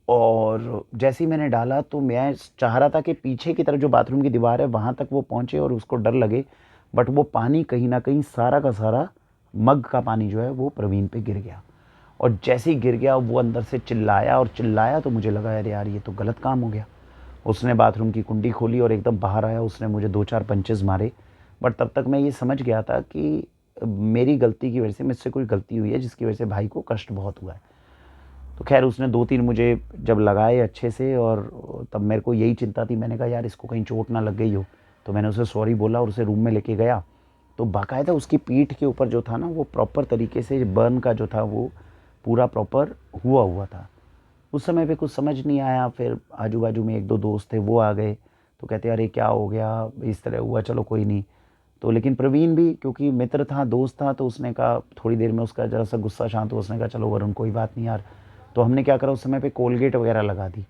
और जैसे ही मैंने डाला तो मैं चाह रहा था कि पीछे की तरफ जो बाथरूम की दीवार है वहाँ तक वो पहुँचे और उसको डर लगे, बट वो पानी कहीं ना कहीं सारा का सारा मग का पानी जो है वो प्रवीण पे गिर गया। और जैसे ही गिर गया वो अंदर से चिल्लाया और चिल्लाया, तो मुझे लगा यार यार ये तो गलत काम हो गया। उसने बाथरूम की कुंडी खोली और एकदम बाहर आया, उसने मुझे 2-4 पंचेस मारे। बट तब तक मैं ये समझ गया था कि मेरी गलती की वजह से, मुझसे कोई गलती हुई है जिसकी वजह से भाई को कष्ट बहुत हुआ है। तो खैर उसने 2-3 मुझे जब लगाए अच्छे से, और तब मेरे को यही चिंता थी। मैंने कहा यार इसको कहीं चोट ना लग गई हो। तो मैंने उसे सॉरी बोला और उसे रूम में लेके गया। तो बाकायदा उसकी पीठ के ऊपर जो था ना, वो प्रॉपर तरीके से बर्न का जो था वो पूरा प्रॉपर हुआ हुआ था। उस समय पे कुछ समझ नहीं आया। फिर आजू बाजू में 1-2 दोस्त थे, वो आ गए तो कहते अरे क्या हो गया, इस तरह हुआ, चलो कोई नहीं। तो लेकिन प्रवीण भी क्योंकि मित्र था, दोस्त था, तो उसने कहा, थोड़ी देर में उसका जरा सा गुस्सा शांत हुआ। उसने कहा चलो वरुण कोई बात नहीं यार। तो हमने क्या करा, उस समय पे कोलगेट वगैरह लगा दी।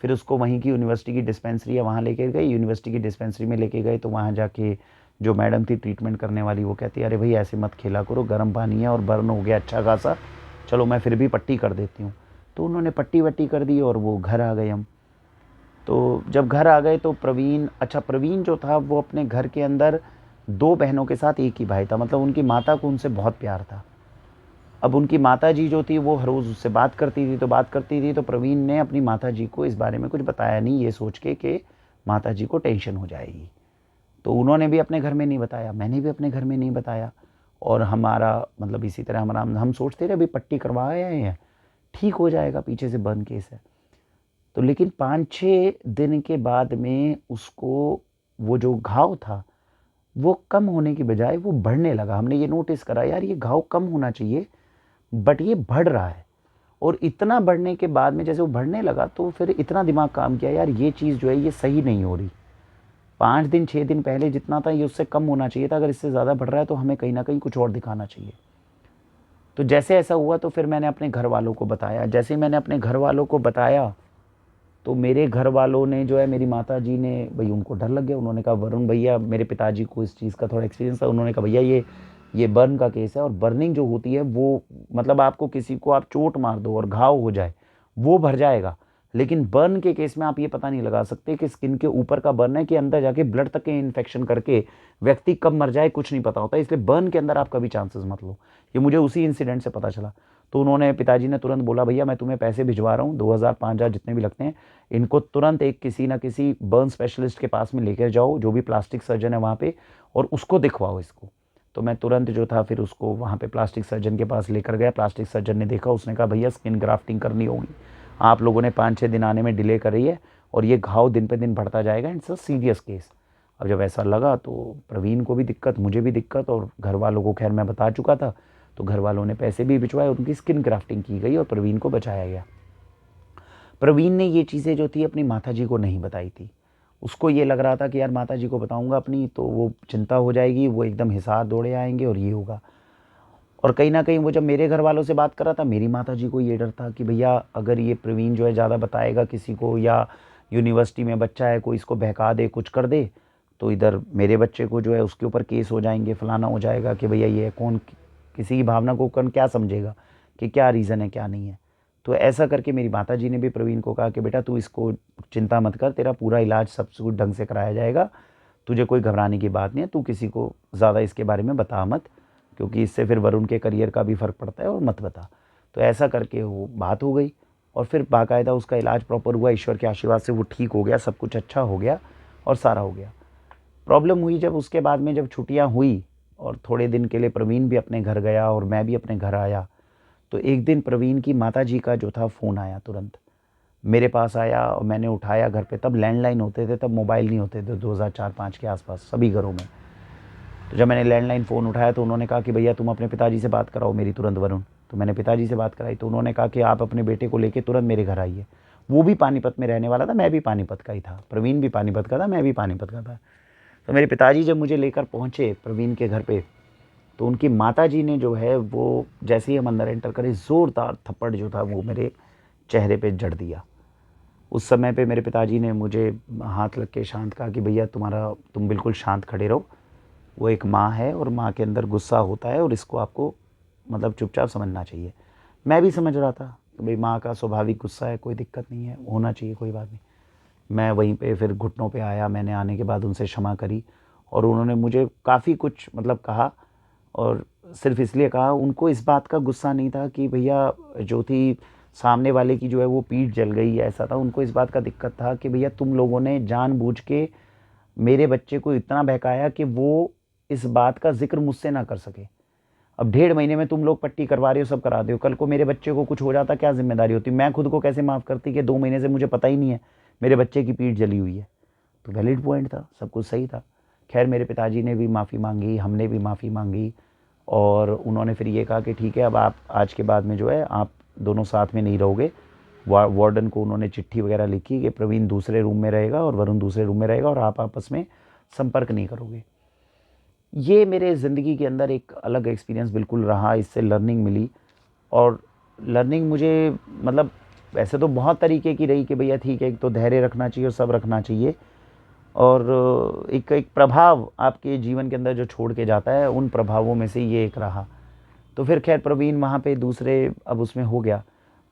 फिर उसको वहीं की यूनिवर्सिटी की डिस्पेंसरी है वहाँ लेके गए। यूनिवर्सिटी की डिस्पेंसरी में लेके गए तो वहाँ जाके जो मैडम थी ट्रीटमेंट करने वाली, वो कहती अरे भाई ऐसे मत खेला करो, गर्म पानी है और बर्न हो गया अच्छा खासा, चलो मैं फिर भी पट्टी कर देती हूँ। तो उन्होंने पट्टी वट्टी कर दी और वो घर आ गए हम। तो जब घर आ गए तो प्रवीण जो था वो अपने घर के अंदर 2 बहनों के साथ एक ही भाई था। मतलब उनकी माता को उनसे बहुत प्यार था। अब उनकी माताजी जो थी वो हर रोज़ उससे बात करती थी। तो प्रवीण ने अपनी माताजी को इस बारे में कुछ बताया नहीं, ये सोच के कि माताजी को टेंशन हो जाएगी। तो उन्होंने भी अपने घर में नहीं बताया, मैंने भी अपने घर में नहीं बताया। और हमारा मतलब इसी तरह हम सोचते रहे अभी पट्टी करवा आए हैं, ठीक हो जाएगा, पीछे से बर्न केस है। तो लेकिन 5-6 दिन के बाद में उसको वो जो घाव था वो कम होने की बजाय वो बढ़ने लगा। हमने ये नोटिस करा यार ये घाव कम होना चाहिए, बट ये बढ़ रहा है। और इतना बढ़ने के बाद में जैसे वो बढ़ने लगा तो फिर इतना दिमाग काम किया, यार ये चीज़ जो है ये सही नहीं हो रही। 5 दिन 6 दिन पहले जितना था ये उससे कम होना चाहिए था। अगर इससे ज़्यादा बढ़ रहा है तो हमें कहीं ना कहीं कुछ और दिखाना चाहिए। तो जैसे ऐसा हुआ तो फिर मैंने अपने घर वालों को बताया। जैसे ही मैंने अपने घर वालों को बताया तो मेरे घर वालों ने जो है, मेरी माता जी ने, भाई उनको डर लग गया। उन्होंने कहा वरुण भैया, मेरे पिताजी को इस चीज़ का थोड़ा एक्सपीरियंस था, उन्होंने कहा भैया ये बर्न का केस है। और बर्निंग जो होती है वो मतलब आपको किसी को आप चोट मार दो और घाव हो जाए वो भर जाएगा, लेकिन बर्न के केस में आप ये पता नहीं लगा सकते कि स्किन के ऊपर का बर्न है कि अंदर जाके ब्लड तक के इन्फेक्शन करके व्यक्ति कब मर जाए कुछ नहीं पता होता। इसलिए बर्न के अंदर आप कभी चांसेस मत लो। ये मुझे उसी इंसिडेंट से पता चला। तो उन्होंने, पिताजी ने तुरंत बोला भैया मैं तुम्हें पैसे भिजवा रहा हूँ, 2,000-5,000 जितने भी लगते हैं, इनको तुरंत एक किसी ना किसी बर्न स्पेशलिस्ट के पास में लेकर जाओ, जो भी प्लास्टिक सर्जन है वहाँ पे, और उसको दिखवाओ इसको। तो मैं तुरंत जो था फिर उसको वहाँ पे प्लास्टिक सर्जन के पास लेकर गया। प्लास्टिक सर्जन ने देखा, उसने कहा भैया स्किन ग्राफ्टिंग करनी होगी, आप लोगों ने 5-6 दिन आने में डिले करी है और ये घाव दिन पे दिन बढ़ता जाएगा, इट्स अ सीरियस केस। अब जब ऐसा लगा तो प्रवीण को भी दिक्कत, मुझे भी दिक्कत, और घर वालों को खैर मैं बता चुका था। तो घर वालों ने पैसे भी भिजवाए, उनकी स्किन ग्राफ्टिंग की गई और प्रवीण को बचाया गया। प्रवीण ने ये चीज़ें जो थी अपनी माताजी को नहीं बताई थी। उसको ये लग रहा था कि यार माताजी को बताऊंगा अपनी तो वो चिंता हो जाएगी, वो एकदम हिसार दौड़े आएंगे और ये होगा। और कहीं ना कहीं वो जब मेरे घर वालों से बात कर रहा था, मेरी माता जी को ये डर था कि भैया अगर ये प्रवीण जो है ज़्यादा बताएगा किसी को, या यूनिवर्सिटी में बच्चा है कोई इसको बहका दे, कुछ कर दे, तो इधर मेरे बच्चे को जो है उसके ऊपर केस हो जाएंगे, फलाना हो जाएगा कि भैया ये कौन किसी की भावना को कौन क्या समझेगा कि क्या रीज़न है क्या नहीं है। तो ऐसा करके मेरी माता जी ने भी प्रवीण को कहा कि बेटा तू इसको चिंता मत कर, तेरा पूरा इलाज सब कुछ ढंग से कराया जाएगा, तुझे कोई घबराने की बात नहीं है, तू किसी को ज़्यादा इसके बारे में बता मत, क्योंकि इससे फिर वरुण के करियर का भी फ़र्क पड़ता है, और मत बता। तो ऐसा करके वो बात हो गई और फिर बाकायदा उसका इलाज प्रॉपर हुआ, ईश्वर के आशीर्वाद से वो ठीक हो गया, सब कुछ अच्छा हो गया और सारा हो गया। प्रॉब्लम हुई जब उसके बाद में जब छुट्टियां हुई और थोड़े दिन के लिए प्रवीण भी अपने घर गया और मैं भी अपने घर आया, तो एक दिन प्रवीण की माताजी का जो था फ़ोन आया, तुरंत मेरे पास आया और मैंने उठाया। घर पे तब लैंडलाइन होते थे, तब मोबाइल नहीं होते थे, 2004-05 के आसपास सभी घरों में। तो जब मैंने लैंडलाइन फ़ोन उठाया तो उन्होंने कहा कि भैया तुम अपने पिताजी से बात कराओ मेरी तुरंत, वरुण। तो मैंने पिताजी से बात कराई तो उन्होंने कहा कि आप अपने बेटे को लेके तुरंत मेरे घर आइए। वो भी पानीपत में रहने वाला था, मैं भी पानीपत का ही था, प्रवीण भी पानीपत का था, मैं भी पानीपत का था। तो मेरे पिताजी जब मुझे लेकर पहुँचे प्रवीण के घर पे, तो उनकी माताजी ने जो है वो जैसे ही हम अंदर एंटर करे, ज़ोरदार थप्पड़ जो था वो मेरे चेहरे पे जड़ दिया। उस समय पे मेरे पिताजी ने मुझे हाथ लग के शांत कहा कि भैया तुम बिल्कुल शांत खड़े रहो, वो एक माँ है और माँ के अंदर गुस्सा होता है और इसको आपको मतलब चुपचाप समझना चाहिए। मैं भी समझ रहा था कि भाई माँ का स्वाभाविक गुस्सा है, कोई दिक्कत नहीं है, होना चाहिए, कोई बात नहीं। मैं वहीं पे फिर घुटनों पे आया, मैंने आने के बाद उनसे क्षमा करी और उन्होंने मुझे काफ़ी कुछ मतलब कहा, और सिर्फ इसलिए कहा, उनको इस बात का गुस्सा नहीं था कि भैया जो थी सामने वाले की जो है वो पीठ जल गई, ऐसा था। उनको इस बात का दिक्कत था कि भैया तुम लोगों ने जानबूझ के मेरे बच्चे को इतना बहकाया कि वो इस बात का जिक्र मुझसे ना कर सके। अब 1.5 महीने में तुम लोग पट्टी करवा रहे हो, सब करा दे हो, कल को मेरे बच्चे को कुछ हो जाता, क्या जिम्मेदारी होती? मैं खुद को कैसे माफ़ करती कि 2 महीने से मुझे पता ही नहीं है मेरे बच्चे की पीठ जली हुई है। तो वैलिड पॉइंट था, सब कुछ सही था। खैर मेरे पिताजी ने भी माफ़ी मांगी, हमने भी माफ़ी मांगी, और उन्होंने फिर ये कहा कि ठीक है अब आप आज के बाद में जो है आप दोनों साथ में नहीं रहोगे। वार्डन को उन्होंने चिट्ठी वगैरह लिखी कि प्रवीण दूसरे रूम में रहेगा और वरुण दूसरे रूम में रहेगा और आप आपस में संपर्क नहीं करोगे। ये मेरे ज़िंदगी के अंदर एक अलग एक्सपीरियंस बिल्कुल रहा, इससे लर्निंग मिली। और लर्निंग मुझे मतलब वैसे तो बहुत तरीके की रही कि भैया ठीक है, एक तो धैर्य रखना चाहिए और सब रखना चाहिए, और एक एक प्रभाव आपके जीवन के अंदर जो छोड़ के जाता है, उन प्रभावों में से ये एक रहा। तो फिर खैर प्रवीण वहाँ पे दूसरे अब उसमें हो गया।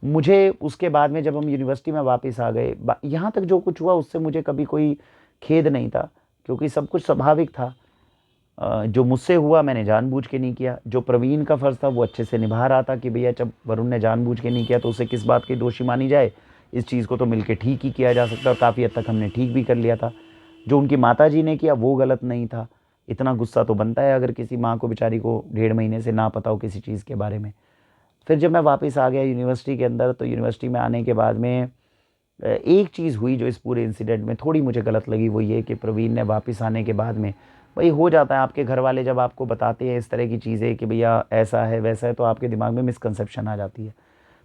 मुझे उसके बाद में जब हम यूनिवर्सिटी में वापस आ गए, यहाँ तक जो कुछ हुआ उससे मुझे कभी कोई खेद नहीं था, क्योंकि सब कुछ स्वाभाविक था। जो मुझसे हुआ मैंने जानबूझ के नहीं किया, जो प्रवीण का फ़र्ज़ था वो अच्छे से निभा रहा था कि भैया जब वरुण ने जानबूझ के नहीं किया तो उसे किस बात की दोषी मानी जाए, इस चीज़ को तो मिलके ठीक ही किया जा सकता है, और काफ़ी हद तक हमने ठीक भी कर लिया था। जो उनकी माताजी ने किया वो गलत नहीं था। इतना गुस्सा तो बनता है अगर किसी माँ को बेचारी को 1.5 महीने से ना पता हो किसी चीज़ के बारे में। फिर जब मैं वापस आ गया यूनिवर्सिटी के अंदर, तो यूनिवर्सिटी में आने के बाद में एक चीज़ हुई जो इस पूरे इंसिडेंट में थोड़ी मुझे गलत लगी, वो ये कि प्रवीण ने वापस आने के बाद में, भाई हो जाता है आपके घर वाले जब आपको बताते हैं इस तरह की चीज़ें कि भैया ऐसा है वैसा है, तो आपके दिमाग में मिसकंसेप्शन आ जाती है।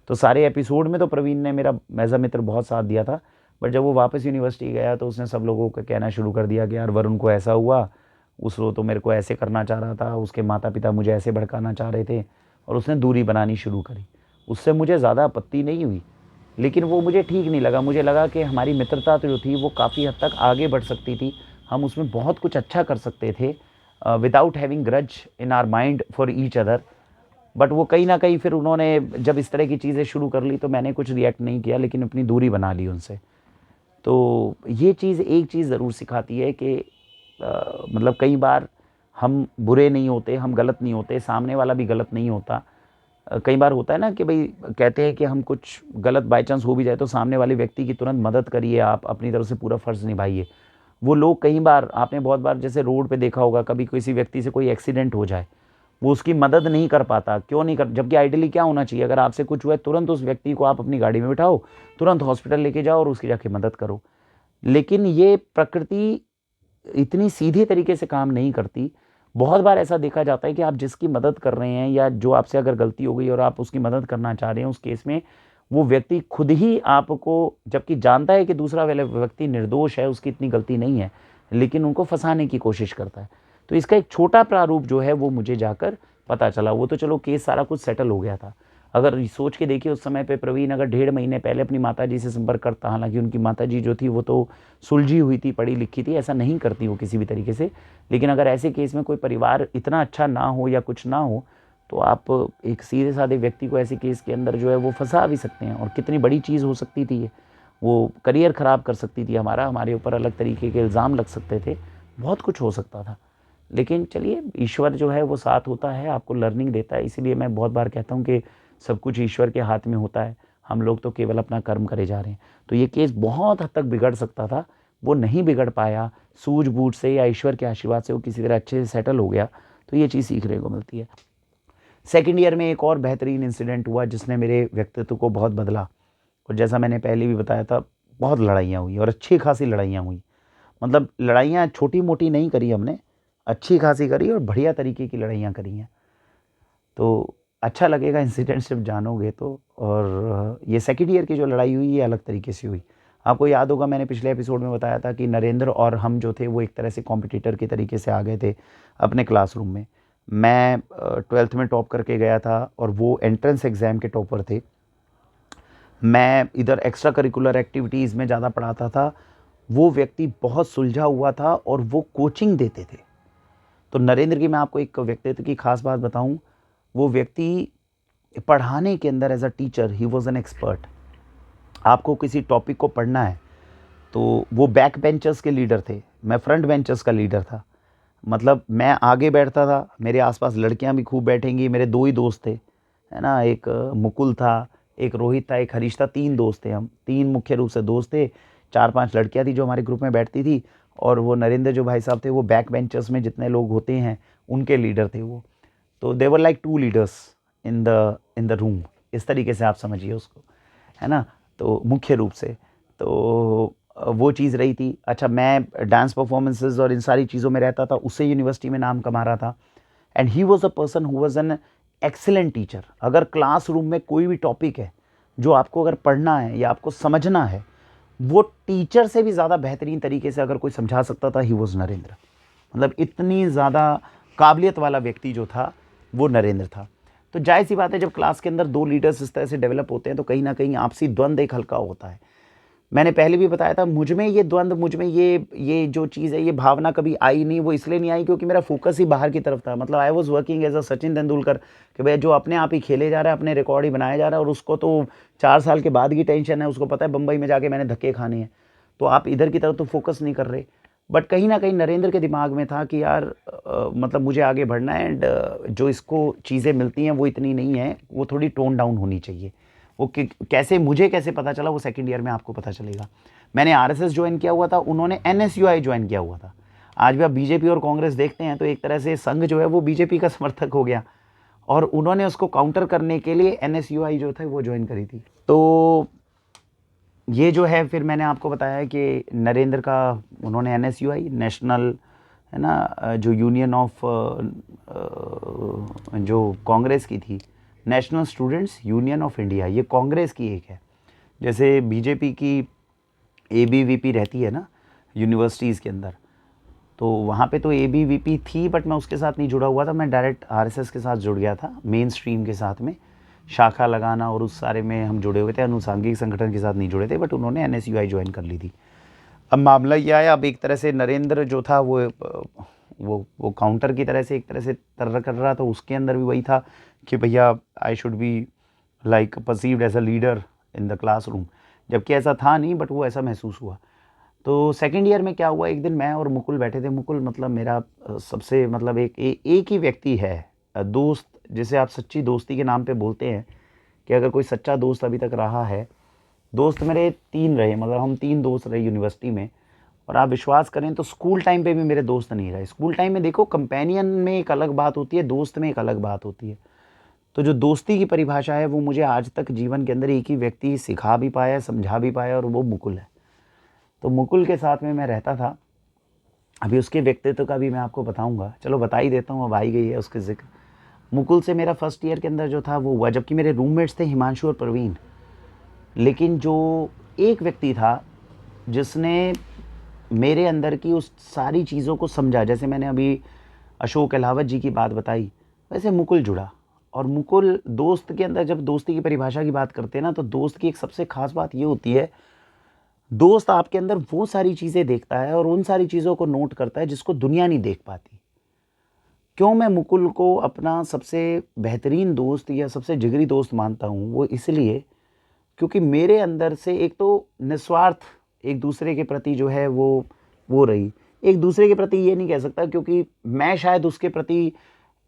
तो सारे एपिसोड में तो प्रवीण ने मेरा एज अ मित्र बहुत साथ दिया था, बट जब वो वापस यूनिवर्सिटी गया तो उसने सब लोगों को कहना शुरू कर दिया कि यार वरुण को ऐसा हुआ, उसको तो मेरे को ऐसे करना चाह रहा था, उसके माता पिता मुझे ऐसे भड़काना चाह रहे थे, और उसने दूरी बनानी शुरू करी। उससे मुझे ज़्यादा आपत्ति नहीं हुई, लेकिन वो मुझे ठीक नहीं लगा। मुझे लगा कि हमारी मित्रता तो जो थी वो काफ़ी हद तक आगे बढ़ सकती थी, हम उसमें बहुत कुछ अच्छा कर सकते थे without having grudge in are mind for each other. But वो कहीं ना कहीं फिर उन्होंने जब इस तरह की चीज़ें शुरू कर ली तो मैंने कुछ रिएक्ट नहीं किया, लेकिन अपनी दूरी बना ली उनसे। तो ये चीज़ एक चीज़ ज़रूर सिखाती है कि मतलब कई बार हम बुरे नहीं होते, हम गलत नहीं होते, सामने वाला भी गलत नहीं होता। कई बार होता है ना कि भाई कहते हैं कि हम कुछ गलत बाई चांस हो भी जाए तो सामने वाले व्यक्ति की तुरंत मदद करिए, आप अपनी तरफ से पूरा फ़र्ज़ निभाइए। वो लोग कई बार, आपने बहुत बार जैसे रोड पे देखा होगा, कभी किसी व्यक्ति से कोई एक्सीडेंट हो जाए, वो उसकी मदद नहीं कर पाता, क्यों नहीं कर, जबकि आइडियली क्या होना चाहिए, अगर आपसे कुछ हुआ है तुरंत उस व्यक्ति को आप अपनी गाड़ी में बिठाओ, तुरंत हॉस्पिटल लेके जाओ और उसकी जाके मदद करो। लेकिन ये प्रकृति इतनी सीधे तरीके से काम नहीं करती। बहुत बार ऐसा देखा जाता है कि आप जिसकी मदद कर रहे हैं या जो आपसे अगर गलती हो गई और आप उसकी मदद करना चाह रहे हैं, उस केस में वो व्यक्ति खुद ही आपको, जबकि जानता है कि दूसरा वाला व्यक्ति निर्दोष है, उसकी इतनी गलती नहीं है, लेकिन उनको फंसाने की कोशिश करता है। तो इसका एक छोटा प्रारूप जो है वो मुझे जाकर पता चला। वो तो चलो केस सारा कुछ सेटल हो गया था। अगर सोच के देखिए उस समय पे प्रवीण अगर 1.5 महीने पहले अपनी माताजी से संपर्क करता, हालांकि उनकी माताजी जो थी वो तो सुलझी हुई थी, पढ़ी लिखी थी, ऐसा नहीं करती वो किसी भी तरीके से, लेकिन अगर ऐसे केस में कोई परिवार इतना अच्छा ना हो या कुछ ना हो, तो आप एक सीधे साधे व्यक्ति को ऐसे केस के अंदर जो है वो फंसा भी सकते हैं। और कितनी बड़ी चीज़ हो सकती थी ये, वो करियर ख़राब कर सकती थी हमारा, हमारे ऊपर अलग तरीके के इल्ज़ाम लग सकते थे, बहुत कुछ हो सकता था। लेकिन चलिए, ईश्वर जो है वो साथ होता है, आपको लर्निंग देता है। इसीलिए मैं बहुत बार कहता हूँ कि सब कुछ ईश्वर के हाथ में होता है, हम लोग तो केवल अपना कर्म करे जा रहे हैं। तो ये केस बहुत हद तक बिगड़ सकता था, वो नहीं बिगड़ पाया, सूझबूझ से या ईश्वर के आशीर्वाद से वो किसी तरह अच्छे से सेटल हो गया। तो ये चीज़ सीखने को मिलती है। सेकेंड ईयर में एक और बेहतरीन इंसिडेंट हुआ जिसने मेरे व्यक्तित्व को बहुत बदला। और जैसा मैंने पहले भी बताया था, बहुत लड़ाइयाँ हुई और अच्छी खासी लड़ाइयाँ हुई। मतलब लड़ाइयाँ छोटी मोटी नहीं करी हमने, अच्छी खासी करी और बढ़िया तरीके की लड़ाइयाँ करी हैं। तो अच्छा लगेगा इंसिडेंट जब जानोगे तो। और ये सेकेंड ईयर की जो लड़ाई हुई ये अलग तरीके से हुई। आपको याद होगा मैंने पिछले एपिसोड में बताया था कि नरेंद्र और हम जो थे वो एक तरह से कॉम्पिटिटर के तरीके से आ गए थे अपने क्लासरूम में। मैं 12th में टॉप करके गया था और वो एंट्रेंस एग्ज़ाम के टॉपर थे। मैं इधर एक्स्ट्रा करिकुलर एक्टिविटीज़ में ज़्यादा पढ़ाता था, वो व्यक्ति बहुत सुलझा हुआ था और वो कोचिंग देते थे। तो नरेंद्र की मैं आपको एक व्यक्तित्व की खास बात बताऊं, वो व्यक्ति पढ़ाने के अंदर एज अ टीचर ही वॉज एन एक्सपर्ट। आपको किसी टॉपिक को पढ़ना है तो वो बैक बेंचर्स के लीडर थे, मैं फ्रंट बेंचर्स का लीडर था। मतलब मैं आगे बैठता था, मेरे आसपास लड़कियां भी खूब बैठेंगी। मेरे दो ही दोस्त थे, है ना, एक मुकुल था, एक रोहित था, एक हरीश था। 3 दोस्त थे हम, 3 मुख्य रूप से दोस्त थे। 4-5 लड़कियां थी जो हमारे ग्रुप में बैठती थी। और वो नरेंद्र जो भाई साहब थे वो बैक बेंचर्स में जितने लोग होते हैं उनके लीडर थे वो। तो they were like 2 leaders in the room, इस तरीके से आप समझिए उसको, है ना। तो मुख्य रूप से तो वो चीज़ रही थी। अच्छा, मैं डांस परफॉर्मेंसेज और इन सारी चीज़ों में रहता था, उससे यूनिवर्सिटी में नाम कमा रहा था। And he was a person who was an excellent teacher. अगर क्लासरूम में कोई भी टॉपिक है जो आपको अगर पढ़ना है या आपको समझना है, वो टीचर से भी ज़्यादा बेहतरीन तरीके से अगर कोई समझा सकता था, ही वॉज नरेंद्र। मतलब इतनी ज़्यादा काबिलियत वाला व्यक्ति जो था वो नरेंद्र था। तो जाहिर सी बात है, जब क्लास के अंदर 2 लीडर्स इस तरह से डेवलप होते हैं तो कहीं ना कहीं आपसी द्वंद्व एक हल्का होता है। मैंने पहले भी बताया था, मुझ में ये द्वंद्व, मुझ में ये जो चीज़ है, ये भावना कभी आई नहीं। वो इसलिए नहीं आई क्योंकि मेरा फोकस ही बाहर की तरफ था। मतलब I was working as a Sachin Tendulkar, कि भाई जो अपने आप ही खेले जा रहा है, अपने रिकॉर्ड ही बनाया जा रहा है, और उसको तो 4 साल के बाद की टेंशन है। उसको पता है बम्बई में जाके मैंने धक्के खाने हैं। तो आप इधर की तरफ तो फोकस नहीं कर रहे। बट कहीं ना कहीं नरेंद्र के दिमाग में था कि यार मतलब मुझे आगे बढ़ना है, एंड जो इसको चीज़ें मिलती हैं वो इतनी नहीं है, वो थोड़ी टोन डाउन होनी चाहिए। वो कैसे, मुझे कैसे पता चला, वो सेकंड ईयर में आपको पता चलेगा। मैंने आरएसएस ज्वाइन किया हुआ था, उन्होंने एनएसयूआई ज्वाइन किया हुआ था। आज भी आप बीजेपी और कांग्रेस देखते हैं तो एक तरह से संघ जो है वो बीजेपी का समर्थक हो गया, और उन्होंने उसको काउंटर करने के लिए एनएसयूआई जो था वो ज्वाइन करी थी। तो ये जो है, फिर मैंने आपको बताया कि नरेंद्र का, उन्होंने एनएसयूआई, नेशनल, है ना, जो यूनियन ऑफ जो कांग्रेस की थी, national students union of India, ये कांग्रेस की एक है। जैसे बीजेपी की एबीवीपी रहती है ना यूनिवर्सिटीज़ के अंदर, तो वहाँ पे तो एबीवीपी थी, बट मैं उसके साथ नहीं जुड़ा हुआ था। मैं डायरेक्ट आरएसएस के साथ जुड़ गया था, मेन स्ट्रीम के साथ में, शाखा लगाना और उस सारे में हम जुड़े हुए थे। अनुसांगिक संगठन के साथ नहीं जुड़े थे, बट उन्होंने एनएसयूआई ज्वाइन कर ली थी। अब मामला ये आया, अब एक तरह से नरेंद्र जो था वो काउंटर की तरह से एक तरह से तर कर रहा था। उसके अंदर भी वही था कि भैया I should be like perceived as a leader in the classroom, जबकि ऐसा था नहीं, बट वो ऐसा महसूस हुआ। तो सेकेंड ईयर में क्या हुआ, एक दिन मैं और मुकुल बैठे थे। मुकुल मतलब मेरा सबसे, मतलब एक ही व्यक्ति है, दोस्त, जिसे आप सच्ची दोस्ती के नाम पे बोलते हैं, कि अगर कोई सच्चा दोस्त अभी तक रहा है। दोस्त मेरे 3 रहे, मतलब हम 3 दोस्त रहे यूनिवर्सिटी में। और आप विश्वास करें तो स्कूल टाइम पे भी मेरे दोस्त नहीं रहे। स्कूल टाइम में देखो, कंपेनियन में एक अलग बात होती है, दोस्त में एक अलग बात होती है। तो जो दोस्ती की परिभाषा है वो मुझे आज तक जीवन के अंदर एक ही व्यक्ति सिखा भी पाया, समझा भी पाया, और वो मुकुल है। तो मुकुल के साथ में मैं रहता था। अभी उसके व्यक्तित्व का भी मैं आपको बताऊंगा, चलो बता ही देता हूँ, अब आई गई है उसके जिक्र। मुकुल से मेरा फर्स्ट ईयर के अंदर जो था वो हुआ, जबकि मेरे रूममेट्स थे हिमांशु और प्रवीण। लेकिन जो एक व्यक्ति था जिसने मेरे अंदर की उस सारी चीज़ों को समझा, जैसे मैंने अभी अशोक अहलावत जी की बात बताई, वैसे मुकुल जुड़ा। और मुकुल दोस्त के अंदर, जब दोस्ती की परिभाषा की बात करते हैं ना, तो दोस्त की एक सबसे खास बात ये होती है, दोस्त आपके अंदर वो सारी चीज़ें देखता है और उन सारी चीज़ों को नोट करता है जिसको दुनिया नहीं देख पाती। क्यों मैं मुकुल को अपना सबसे बेहतरीन दोस्त या सबसे जिगरी दोस्त मानता हूँ, वो इसलिए क्योंकि मेरे अंदर से एक तो निस्वार्थ एक दूसरे के प्रति जो है वो रही। एक दूसरे के प्रति ये नहीं कह सकता, क्योंकि मैं शायद उसके प्रति